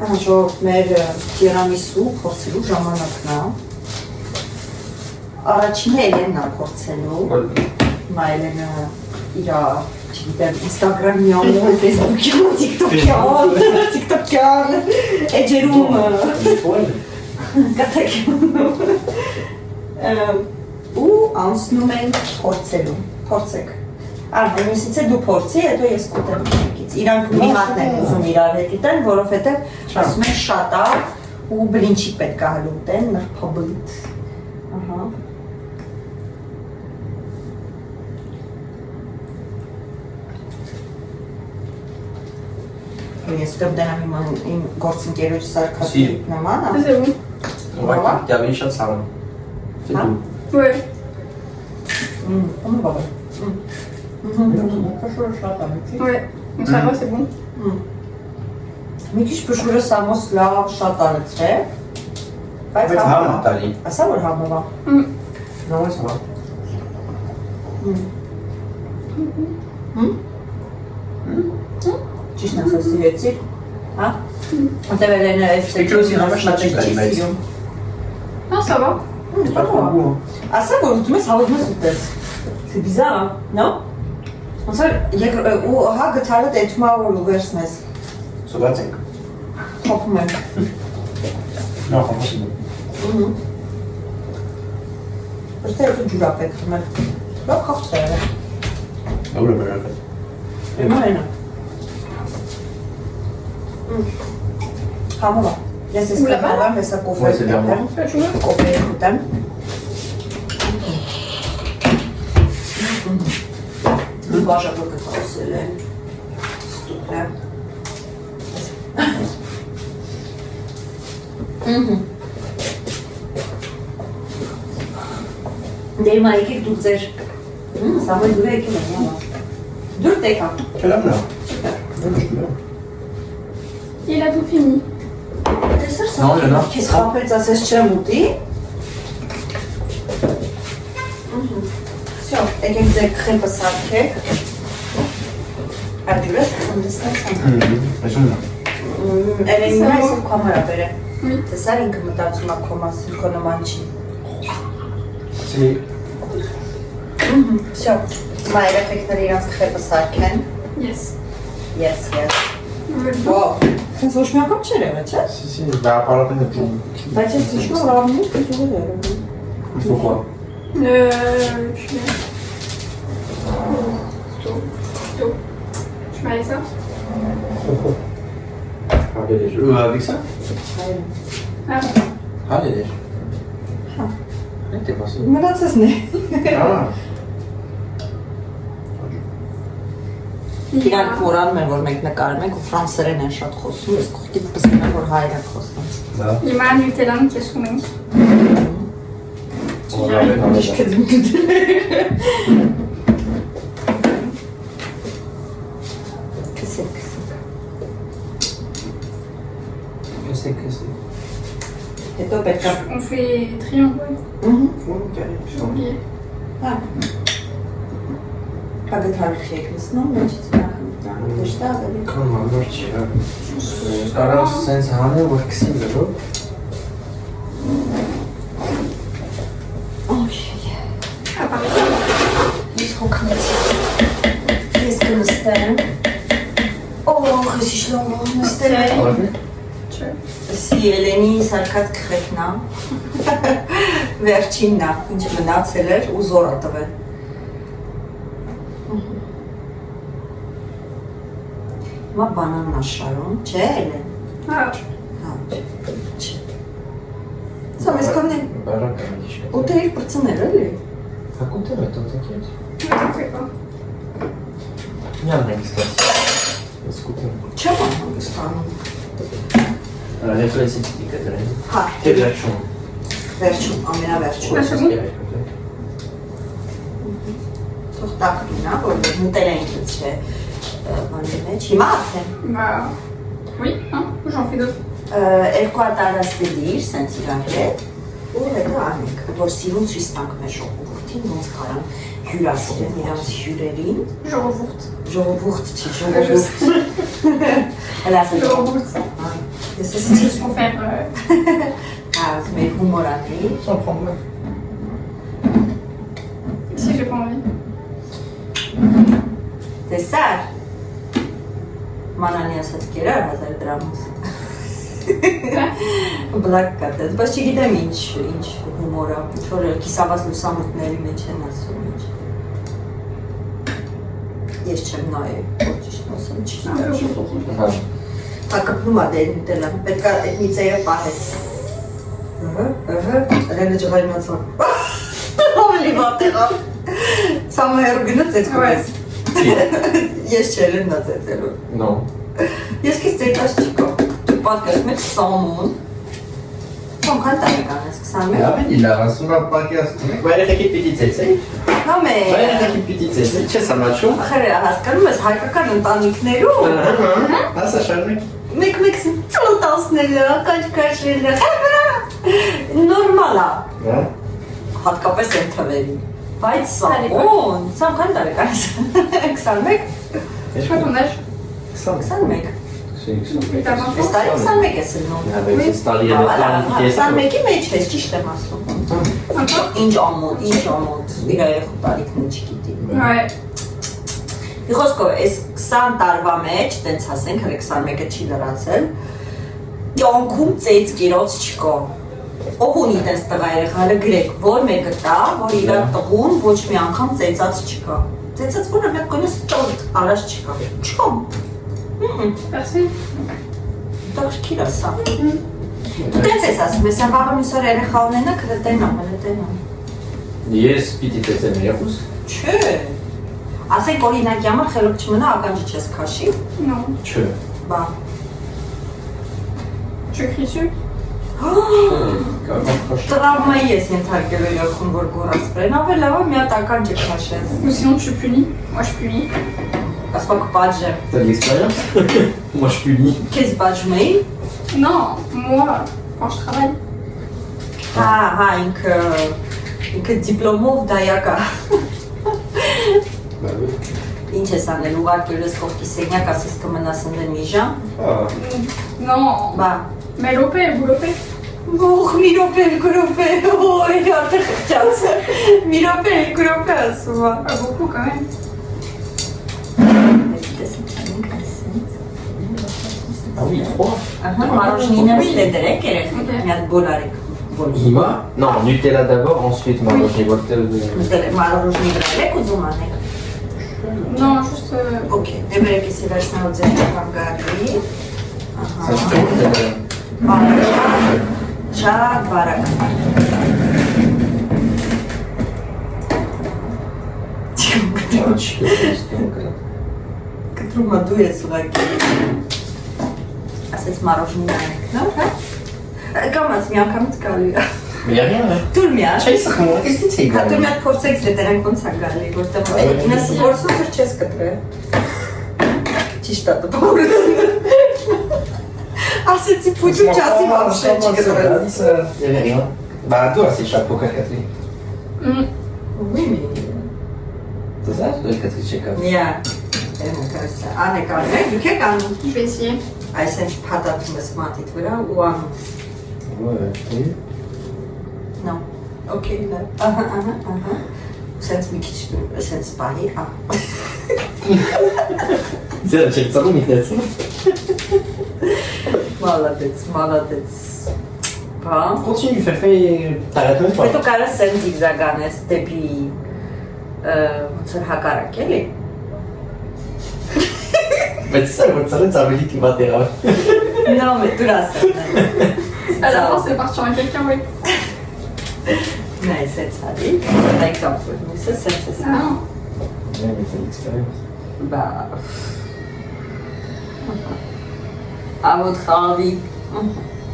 Speaker 1: ժողովուրդ մեր տիրամիսու փորձելու ժամանակն է, առաջինը Էլենն է փորձելու, հիմա Էլենը իր չգիտեմ, Instagram-յան, Facebook-յան, TikTok-յան, TikTok-յան, էջերում կատակյանում ու անցնում ենք փորձելու, փորձեք։ Արդենիսից է դու փորձի, հետո ես կուտեմ մեկից։ Իրանք մի հատն են ուզում իրար հետ ուտեն, որովհետև ասում են շատ ա ու բլինչիկ պետք է հələ ուտեն, նրբաբույթ։ Ահա։ Ես դեմ դեմ իմ գործընկերոջ սարքածի նման,
Speaker 3: C'est bon.
Speaker 2: Ouais, il y avait une chatte salon. C'est
Speaker 1: Hein?
Speaker 2: tout.
Speaker 3: Ouais.
Speaker 1: բաբա։
Speaker 3: Ouais. Donc ça va, c'est bon.
Speaker 1: Մի քիչ փշուրը սամոս լավ շատ արեցրե։ Բայց
Speaker 2: Ouais,
Speaker 1: համա։
Speaker 2: Nathalie.
Speaker 1: Ասա որ համա։
Speaker 2: Non, ouais, ça va.
Speaker 1: Ճիշտ ասած սիրեցի։ Հա։ Որտեղ են այս
Speaker 2: que aussi, vraiment, je t'achète la limite.
Speaker 3: Non, ça va.
Speaker 2: Pas trop bon.
Speaker 1: Ասա որ ուտում ես հավոտ ես ուտես։ C'est bizarre, non? Ոնց ու հա գտարը դեթում ա որ լուգերսն ես։
Speaker 2: Սոբացենք։
Speaker 1: Խոփում եմ։
Speaker 2: Non, franchement, c'est bon.
Speaker 1: Որտեղ դու ջուրա պետք խմել։ Լավ խաղցրել է։
Speaker 2: Ah oui, le meilleur en fait.
Speaker 1: Հիմա այնա։ Համա։ Ես ես կհավամ հեսա կոֆե։
Speaker 2: Ouais, c'est bien bon.
Speaker 1: Կոֆե ուտեմ։ Բաժա որ կխոսել է։ Ստուպը։ Դե մա եկեք դուք ձեր։ Սամոյ դուր եկել եմ, համա։ Դուր տեկա։
Speaker 2: Quelle âme là? Ouais, je suis bien.
Speaker 3: Il a tout fini.
Speaker 2: Non, il y en a.
Speaker 1: Քեզ խափեց ասես չեմ ուտի։ Всё, եկեք ձեր քրեպը սարքեք։ Աջուրես կնդստացան։
Speaker 2: Elles sont là.
Speaker 1: Էլենինա ես կամերա բերե։
Speaker 3: Oui.
Speaker 1: Տեսար ինքը մտածում ա քո մասին, քո նման չի։
Speaker 2: C'est.
Speaker 1: Всё, մա երեխեքները իրանց քրեպը սարքեն։
Speaker 3: Yes.
Speaker 1: Yes, yes։
Speaker 3: Ouais.
Speaker 1: Wow, sense ոչ մի անգամ չեր եղել, չէ՞։
Speaker 2: Si, bah, à part la peine de tout.
Speaker 1: Բայց ես հիշում եմ լավնի դու եղել։
Speaker 2: Il faut quoi?
Speaker 3: Je mets... Tout. Je mets ça.
Speaker 2: Allez, les jeux. Avec ça?
Speaker 3: Ah,
Speaker 2: Allez, les jeux. Ah, t'es passé.
Speaker 1: Մնացածն է։
Speaker 2: Ah.
Speaker 1: Իրանք որանում են, որ մենք նկարում ենք ու ֆրանսերեն են շատ խոսում, ես կողքից պսկում եմ, որ հայերեն խոսում։
Speaker 2: Là.
Speaker 3: il m'a Nutella qui est sous nous.
Speaker 2: On va regarder dans les jeux.
Speaker 1: Կսեք։
Speaker 2: Je sais que c'est.
Speaker 1: Հետո պետք է։
Speaker 3: On fait triangle.
Speaker 2: Ok,
Speaker 3: J'ai oublié.
Speaker 1: Հա։ Կագթարի եք լսնում, մեջից նախնի։ Դեշտա ավելի։
Speaker 2: Comment marche? Կարա sense հանել որ քսին դրո։
Speaker 1: Օյ։
Speaker 3: Ah, par exemple.
Speaker 1: Ես հոգնեցի։ Ես կնստեմ։ Օհ, ես շլոմ նստել եմ։
Speaker 3: Tu veux?
Speaker 1: Սի Էլենի սարքած քրեքն է։ Վերջինն է, ինչ մնացել էր ու զոր է տվել։ Հիմա բանանն է շարում, չէ՞ Էլեն։
Speaker 3: Ah,
Speaker 1: Հա։ Սա մեզ կողմն է։
Speaker 2: Բարակ կանիշ։
Speaker 1: Ուտեիր բրցնել էլի։
Speaker 2: Racontez maintenant, t'inquiète.
Speaker 3: ne fais pas.
Speaker 2: Il y a un extase. Écoutez.
Speaker 1: Չեմ հանգստանում։
Speaker 2: Nettoyer ces petites Catherine.
Speaker 1: Հա,
Speaker 2: T'es de la chambre.
Speaker 1: վերջում, ամենավերջում։
Speaker 3: Ouais, c'est bon.
Speaker 1: Թող տակ լինա, որ մտել ենք չէ։ Բանի մեջ։ Հիմա արդեն
Speaker 3: Bah, oui, hein, j'en fais d'autres.
Speaker 1: երկու հատ արաստեդիր, սենց իրար հետ, ու հետո անենք, որ սիրուն ցույց տանք մեր ժողովրդին, ոնց կարան հյուրասիրեն իրանց հյուրերին,
Speaker 3: J'envourte.
Speaker 1: ժողովուրդ չի, ժողովուրդ։ Հələ ասել
Speaker 3: J'envourte.
Speaker 1: Ես
Speaker 3: C'est
Speaker 1: ես
Speaker 3: juste pour faire...
Speaker 1: մեր հումորանի,
Speaker 2: Sans problème.
Speaker 3: Si j'ai pas envie.
Speaker 1: Տեսար։ Մանանի ասած կերար 1000 դրամս։ Բլակ կատեց, բայց չգիտեմ ինչ հումորա, ինչ-որ կիսավազ լուսամուտների մեջ են ասում ինչ։ Ես չեմ նայել, որ ճիշտ ասեմ, չգիտեմ։ Հակապնում ա դե նուտելան, պետք է այդ միծերը պահեց։ Ռենը ջղայնացվան։ Ավելի վատեղավ։ Սամը հեռու գնաց էց կորես։ Ես չել եմ նա ծեծելու։
Speaker 2: Non.
Speaker 1: Ես կես ծեծած չիկո։ Դու պատկերում եք սամուն։ Սամքան տարեկան ես 21։
Speaker 2: Il a raison, podcast. Երեխեքի պիտի ծեծեի։
Speaker 1: Համ է։
Speaker 2: Երեխեքի պիտի ծեծեի, չես ամաչում։
Speaker 1: Ախր հասկանում ես հայկական ընտանիքներում։
Speaker 2: Ասա շարունակ։
Speaker 1: Մեկ-մեկ ծլոտասները, կաչ-կաչրելը, նորմալ ա։ Հատկապես են թվերի։ Բայց սամոն, սամքան տարեկան ես։ 21։
Speaker 3: Je crois ton âge.
Speaker 1: 21։
Speaker 3: T'as 20
Speaker 1: Ես տարի 21 ես լնում։ 21-ի մեջ ես, ճիշտ եմ ասում։ Ինչ ամոթ, իր երեխու տարիքն չգիտի։
Speaker 3: Ouais.
Speaker 1: Իխոսկով, ես 20 տարվա մեջ, տենց ասենք, հրե 21-ը չի լրացել, կյանքում ծեծ կիրոց չկա։ Ով ունի տենց տղա երեխա, հələ գրեք, որ մեկը տա, որ իր տղուն ոչ մի անգամ ծեծած չկա։ Ծեծած որը մեկ գոնես ճորդ արած չկա։ Չկա։
Speaker 3: Merci.
Speaker 1: Դաշքիր ասա։ Դու տենց ես ասում, ես վաղը միսոր երեխա ունենա, կրտենամ։
Speaker 2: Ես պիտի ծեծեմ երեխուս։
Speaker 1: Չէ։ Ասենք օրինակի համար խելոք չմնա, ականջի չես քաշի։
Speaker 3: Non.
Speaker 2: Չէ։
Speaker 1: Բա։
Speaker 3: Tu cries dessus?
Speaker 1: Տրավմայի ես ենթարկել երեխուն, որ գոռացրեն, ավելի լավ է մի հատ ականջը քաշես։
Speaker 3: Ou sinon tu punis. Moi je punis.
Speaker 1: Ասպակ պատժեմ։
Speaker 2: T'as de l'expérience? Moi je punis.
Speaker 1: Քեզ պատժում էին։
Speaker 3: Non, moi, quand je travaille.
Speaker 1: Հա, ինքը դիպլոմով դայակա։
Speaker 2: Bah oui.
Speaker 1: Ինչ ես անել, ուղարկել ես կողքի սենյակ, ասես կմնաս ընդեն մի ժամ։
Speaker 3: Non.
Speaker 1: Բա։
Speaker 3: Mais l'opé, vous l'opé?
Speaker 1: Ոխ, մի րոպե, օй, արդեն խղճաց։ Մի րոպե, ասում ա։
Speaker 3: Pas beaucoup quand même.
Speaker 2: Ah oui, 3.
Speaker 1: Ահա, մարոժնինը ստեդրեք երեք, մի հատ բոլ արեք։
Speaker 2: Հիմա? Non, Nutella d'abord, ensuite marroni.
Speaker 1: Մարոժնի վրա եք ուզում անեք։
Speaker 3: Non, juste.
Speaker 1: Okay, դե վերեք եսի վերցնալ ձեր կանգարի։
Speaker 2: Ça se fait.
Speaker 1: Շատ բարակ։ Կտրում ա դու ես ուղակի։ Ասեց մարոժնին անեք, նո՞, հա։ Կամաց մի անգամից գալու է։
Speaker 2: Mais y'a rien là.
Speaker 1: Դուր մի ա։
Speaker 2: Չես խմում, qu'est-ce que c'est?
Speaker 1: Հա դու մի հատ փորձեք դրանք ոնց ա գալի, որտեղ ինքնս փորձում որ չես կտրել։ Ճիշտ է դպորությունը։ Ասեցի փուջու չասի вообще չգրել։
Speaker 2: Y'a rien. Bah toi c'est chapeau cacatri.
Speaker 1: Oui, mais
Speaker 2: C'est ça? Tu dois être cacatri.
Speaker 1: Նիա։ Էմոքասա։ Անեք արեք, դուք եք անում։
Speaker 3: Je vais essayer.
Speaker 1: Այսպես փաթաթում ես մատիտ վրա ու անում։
Speaker 2: Ouais, oui.
Speaker 1: No. Okay, լավ։ Ահա։ Սենց մի քիչ սենց պահի, հա։
Speaker 2: J'ai le salon immédiatement.
Speaker 1: Молодец. Բա։
Speaker 2: Continue, t'arrêtes même
Speaker 1: Հետո
Speaker 2: pas.
Speaker 1: կարաս սենց զիգզագանես դեպի ոնց որ հակառակ էլի։
Speaker 2: Mais c'est ça, le salon, ça veut dire qu'il va t'errer.
Speaker 1: Non, mais դուր ասեմ։
Speaker 3: À la fin, c'est partir en quelqu'un, oui.
Speaker 1: Նայ, սենց արի։ Exemple, c'est ça.
Speaker 3: Ah non.
Speaker 2: Ouais, mais t'as l'expérience.
Speaker 1: Bah. À votre avis.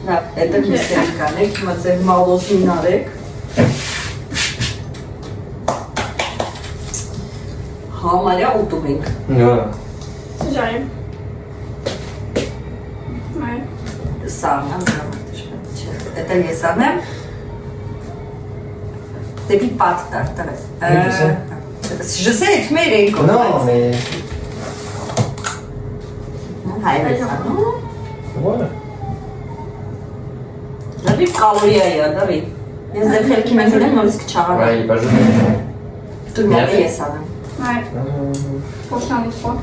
Speaker 1: Là, это
Speaker 3: Ok.
Speaker 1: միսեր կանեք, հիմա ձեր մալոշին արեք։ Համարյա ուտում ենք։
Speaker 2: Ouais.
Speaker 3: Si j'arrive. Ouais.
Speaker 1: Սա անեմ, это ես անեմ։ Դեպի պատ տարտարես։ Je sais, tu mets les
Speaker 2: Non, mais. Ouais.
Speaker 1: Լավի կալորիա է, լավի։ Ես ձեր խելքի մեջ ունեմ նորից կչաղանեմ։
Speaker 2: Ouais, il est pas joli.
Speaker 1: Դու մի հատ ես անեմ։
Speaker 3: Nein, wo stand ich vor?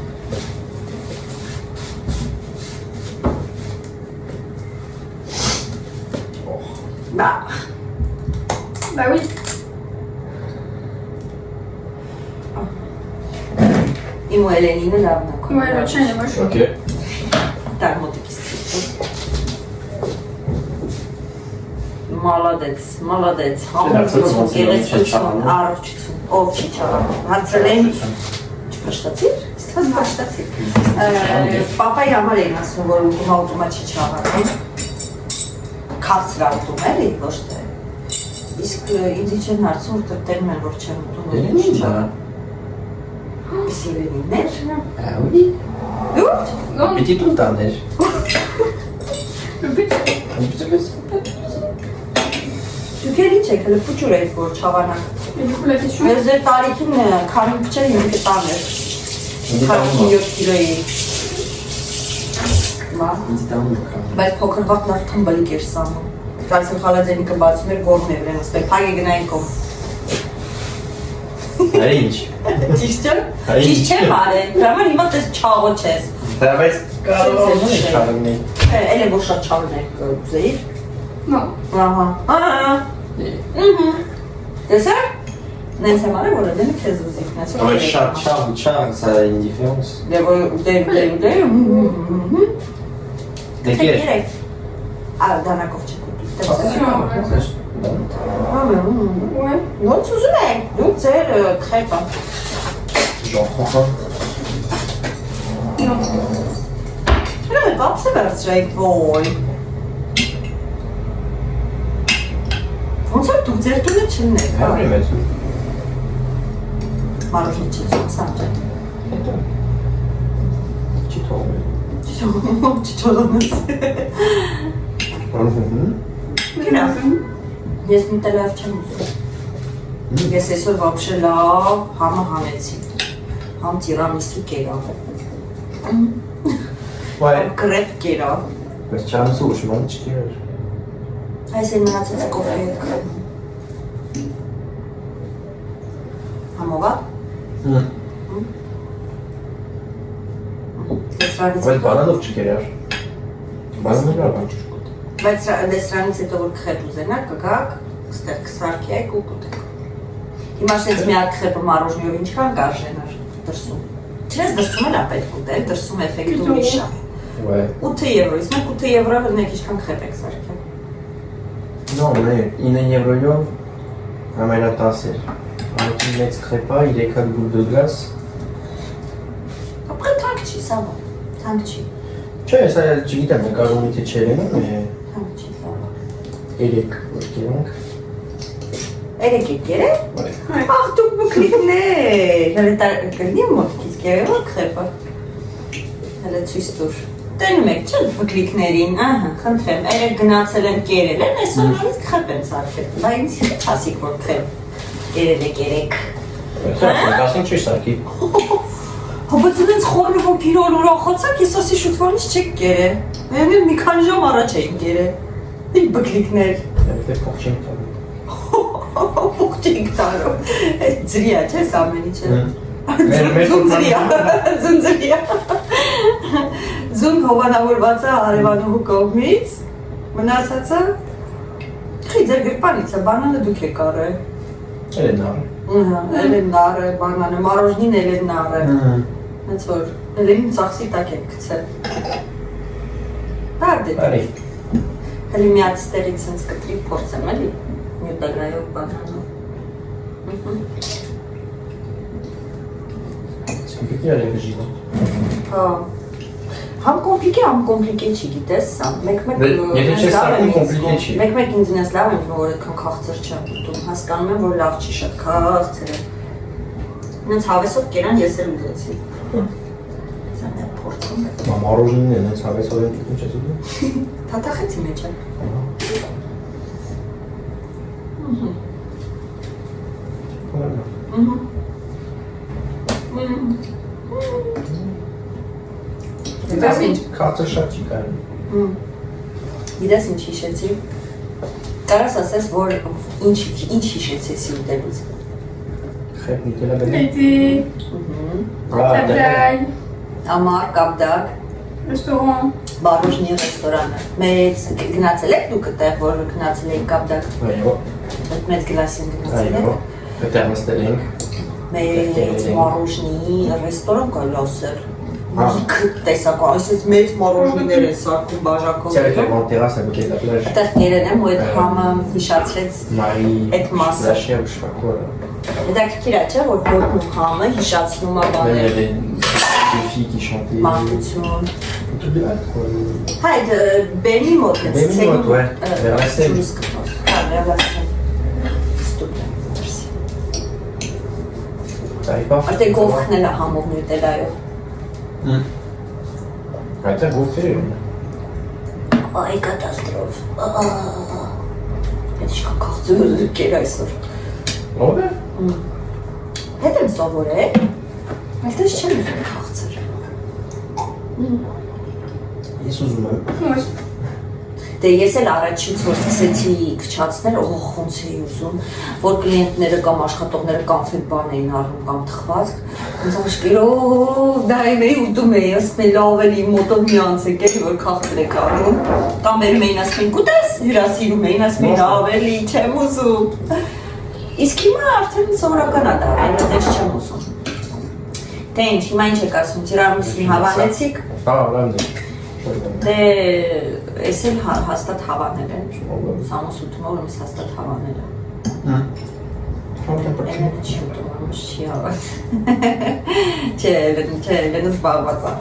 Speaker 1: Bah,
Speaker 3: Bah oui.
Speaker 1: իմ ու Էլենինը լավն է քո։
Speaker 3: Ouais, le tien, il est moche.
Speaker 2: Ok.
Speaker 1: Так, մոտիկից։ Մալադեց, համոզություն, գեղեցկություն, առողջություն, ով չի չարանում։ Հարցրել են չփշտացիր, ստված փշտացիր։ Պապայի համար էին ասում, որ ուտումա չի չարանում։ Քաղցրատում էլի, ոչ թե։ Իսկ ինձ չեն հարցում, որ տերում են, որ չեմ ուտում, չի չարանում։ Իսկ Էլենիններ։
Speaker 2: Ah oui.
Speaker 1: Դու՞ր։
Speaker 3: Non,
Speaker 2: Petit tout tanner.
Speaker 3: le but.
Speaker 1: Դուք էլ ինչ եք, հələ փուճուր եք, որ չավանակ։
Speaker 3: Et du coup, la question.
Speaker 1: Մեր ձեր տարիքին քանի փչեր ինքը տաներ։ 47 կիլոյի։ Մա, բայց փոքր վաղ լավ թմբլիկ էր սանում։ Դասը խալաձենիկը բացում էր գորմ էր վրան, ասել փագի գնային կողմ։
Speaker 2: Ինչ։
Speaker 1: Ճիշտ չէ։
Speaker 2: Հայ,
Speaker 1: Ճիշտ չէ, բարե։ Դրամա հիմա դες չաղոչ ես։
Speaker 2: Դա բայց կարող է չարնի։
Speaker 1: Էլ է որ շատ չաղներ կուզեիր։
Speaker 3: Non.
Speaker 1: Ահա։ Դեսա։ Նենց եմ արել, որ դեմը քեզ ուզի։
Speaker 2: Ouais, chat, ça a une différence.
Speaker 1: Դե
Speaker 2: Lesquels?
Speaker 1: դանակով չեք ուտի։
Speaker 3: Ouais.
Speaker 1: Ոնց ուզում եք, դուք ձեր քրեպը։
Speaker 2: J'en prends pas.
Speaker 3: Non.
Speaker 1: Բացը վերցրեք, ոյ։ Ոնց որ դուք ձեր տունը չնեք,
Speaker 2: Ah oui, mais tout.
Speaker 1: մարոշի չի սանջը։
Speaker 2: Tu tournes.
Speaker 1: Չիչորոնս։
Speaker 3: Genau.
Speaker 1: Ես մի տելավ չեմ ուզում։ Ես այսօր вообще լավ համը հանեցի։ Համ տիրամիսու կերավ։
Speaker 2: Ouais.
Speaker 1: Կրեպ կերավ։
Speaker 2: Բայց չանցու ուշման չկեր։
Speaker 1: Այս էլ մնացած կոֆե հետ։ Համովա։
Speaker 2: Բայց բանանով չկեր։ Բանանը լավ է։
Speaker 1: Բայց դեսրանից հետո որ քրեպ ուզենաք, կգաք, ստեղ կսարքեք ու կուտեք։ Հիմա ասենց մի հատ քրեպը մարոժնիով ինչքան կարժենար դրսում։ Չես դրսում էլ ապետք ուտել, դրսում էֆեկտը ուրիշ է։
Speaker 2: Ouais.
Speaker 1: 8 եվրո, իսկ մենք 8 եվրով նեք ինչքան քրեպ եք սարքել։
Speaker 2: Non, mais 9 եվրոյով ամենատաս էր։ Անոթի մեծ քրեպա, 3 հատ գուլ de glace։
Speaker 1: Ապրե թանկ չի, սավա, թանկ չի,
Speaker 2: Չէ, սա չգիտեմ, նկարում մի թե չեր եմ,
Speaker 1: թանկ չի, սավա։
Speaker 2: 3 որ կերանք։
Speaker 1: Երեք եք երեք։ Ախ դուք բկլիկներ, հələ կլինի մոտքից կերևա քրեպը։ Հələ ցույց տուր։ Տենում եք չէ բկլիկներին, ահա, խնդրեմ, երեք գնացել են կերել են, այսօր նորից քրեպ են սարքել։ Բա ինձ ասիք որ քրեպ կերել եք երեք։
Speaker 2: Ասենք չի սարքի։
Speaker 1: Բայց ինձ խորնվում իրոր ուրախացակ, ես ասի շուտվանից չեք կերել։ Մենին մի քանի ժամ առաջ էին կերել։ Իմ բկլիկներ։
Speaker 2: Դե փող չենք տալու։
Speaker 1: Փող չենք տալու։ Այս ձրիա չէ ամեն ինչը։ Ձունձրիա։ Ձուն հովանավորված է արևանուհու կողմից, մնացածը խի ձեր գրպանից է, բանանը դուք եք արել։
Speaker 2: Էլենար։
Speaker 1: Էլենար է, բանանը, մարոժնին էլենար է։ Հենց որ էլենին ծախսի տակ եք գցել։ Բարդ է։
Speaker 2: Բարի։
Speaker 1: Հəլի մի հատ ստերից սենց կտրիկ փորձեմ էլի, նյուտագրայով բանանով։
Speaker 2: Կոմպլիկի արել ժիվա։
Speaker 1: Հա։ Համ կոմպլիկե չի գիտես սա,
Speaker 2: Եթե չես սարքում կոմպլիկե չի։
Speaker 1: մեկ ինձ ինձ լավ են, որ այդքան քաղցր չեմ ուտում, հասկանում եմ, որ լավ չի շատ քաղցր է։ Նենց հավեսով կերան ես էլ ուզեցի։ Սան է փորձում։
Speaker 2: Մարոժինն է, նենց հավեսով են ինչ ես ուտում։
Speaker 1: Թաթախեցի մեջ է։
Speaker 2: Դες ինչ քացը շատ չի կարելի։
Speaker 1: Գիտես ինչ հիշեցի։ Կարաս ասես, որ ինչ հիշեցեցի ուտելուց։
Speaker 2: Crêpe Nutella banane.
Speaker 3: L'été,
Speaker 2: Ah,
Speaker 3: Tablai,
Speaker 1: Ամար, կապդակ,
Speaker 3: restaurant.
Speaker 1: բարոժնի ռեստորանը։ Մեծ գնացել եք դուք այդտեղ, որ գնացել եք կապդակ։
Speaker 2: Այո,
Speaker 1: Այդ մեծ գլասին գնացել
Speaker 2: այո։
Speaker 1: եք։
Speaker 2: Այդտեղ նստել ենք։
Speaker 1: Մեծ մարոժնի ռեստորան կա լոսեր։
Speaker 2: Հա։
Speaker 1: Տեսակո, այսպես մեծ մարոժնիներ են սարքում
Speaker 2: C'est avec la
Speaker 1: բաժակով։
Speaker 2: grande terrasse à côté de la plage.
Speaker 1: Այդտեղ կերեն եմ, ու այդ համը հիշացրեց։
Speaker 2: Marie,
Speaker 1: Այդ մասը։
Speaker 2: la chère ou je sais pas quoi. Là.
Speaker 1: Հետաքրքիր է, չէ, որ հոտն ու համը հիշացնում է
Speaker 2: Même il y
Speaker 1: բաներ։
Speaker 2: avait des filles qui chantaient.
Speaker 1: Մանկություն։
Speaker 2: Un truc de hâte, quoi.
Speaker 1: Հա, այդ բեմի մոտ է։
Speaker 2: Բեմի մոտ, ouais, vers la Seine.
Speaker 1: Հա, vers la Seine։ Ստուպեր, merci։
Speaker 2: T'arrives pas?
Speaker 1: Արդեն կողքն էլ է համով նյութելայով։
Speaker 2: Ouais, t'as gonflé.
Speaker 1: Այ կատաստրոֆ։ Այդ իշքան քաղցր կեր այսօր։
Speaker 2: Oh ouais?
Speaker 1: Հետ եմ սովորել, այդպես չեմ ուզում քաղցր։
Speaker 2: Ils sont humains.
Speaker 3: Moi aussi.
Speaker 1: Դե ես էլ առաջից որ սկսեցի քչացնել, ոնց էի ուզում, որ կլիենտները կամ աշխատողները կոնֆետ բան էին առնում կամ թխվածք, ինձ աշկերով դա էի ուտում էի, ասում էի լավ էլի մոտով մի անց եկել, որ քաղցր եք առնում, կամ մերում էին ասում էին, կուտես, հյուրասիրում էին, ասում էին լավ էլի, չեմ ուզում։ Իսկ հիմա արդեն սովորական է դա, այլտեղ չեմ ուզում։ Դե ինչ, հիմա ինչ եք ասում, տիրամիսու հավանեցիք։
Speaker 2: Ah, là, on est.
Speaker 1: Դե ես էլ հաստատ հավանել եմ, սամոս ուտում որ ես հաստատ հավանել եմ։ Էլեն չի ուտում, ամուս չի հավանել։ Չէ, Էլենը զբաղված է։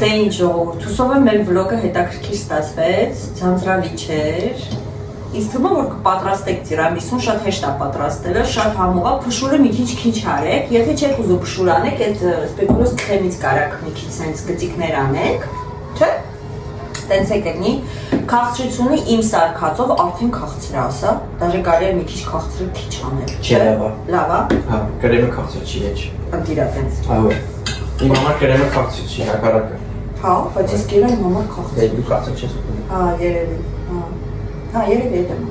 Speaker 1: Դե ինչ ժողովուրդ, հուսով եմ մեր վլոգը հետաքրքիր ստացվեց, ձանձրալի չէր։ Ինձ թվում է որ կպատրաստեք տիրամիսուն, շատ հեշտ է պատրաստելը, շատ համով է, փշուրը մի քիչ արեք, եթե չեք ուզում փշուր անեք, այդ սպեկուլոզ քրեմից կարակ մի քիչ sense գծիկներ անեք, չէ՞։ Տենց եք լինի, քաղցրությունը իմ սարքածով արդեն քաղցր է, ասա, դաժե կարելի է մի քիչ քաղցրը քիչ անել,
Speaker 2: Չէ, լավ է։
Speaker 1: Լավ է,
Speaker 2: Ah, crème cartouche, yes.
Speaker 1: ընտիրա տենց։
Speaker 2: Ah ouais. Et maman, crème cartouche, la caraca.
Speaker 1: Հա, բայց ես գերան մամա քաղցր։
Speaker 2: Et du cartouche, c'est
Speaker 1: Հա, երևի, հա, երևի է դեմ։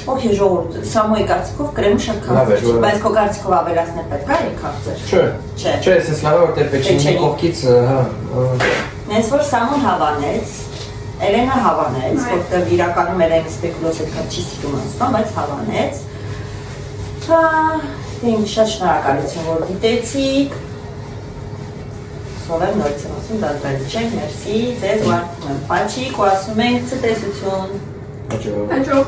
Speaker 1: Okay, ժողովուրդ, Սամոյի կարծիքով կրեմը շատ քաղցր չի, բայց քո կարծիքով ավելացնել պետք է քաղցր։
Speaker 2: Չէ։
Speaker 1: Չէ։
Speaker 2: Չէ, c'est slava, որ դե
Speaker 1: Pečení.
Speaker 2: պեչինի կողքից, հա։
Speaker 1: Նենց որ Սամոն հավանեց, Էլենը հավանեց, որտեղ իրականում Էլենը սպեկուլոզ այդքան չի սիրում ասում, բայց հավանեց։ Հա, դե շատ շնորհակալություն որ դիտեցիք։ Սովեր նորից եմ ասում, դատվել չենք, մերսի, ձեզ ուղարկում եմ պաչիկ ու ասում ենք ցտեսություն։
Speaker 2: Աջո։
Speaker 3: Un jour.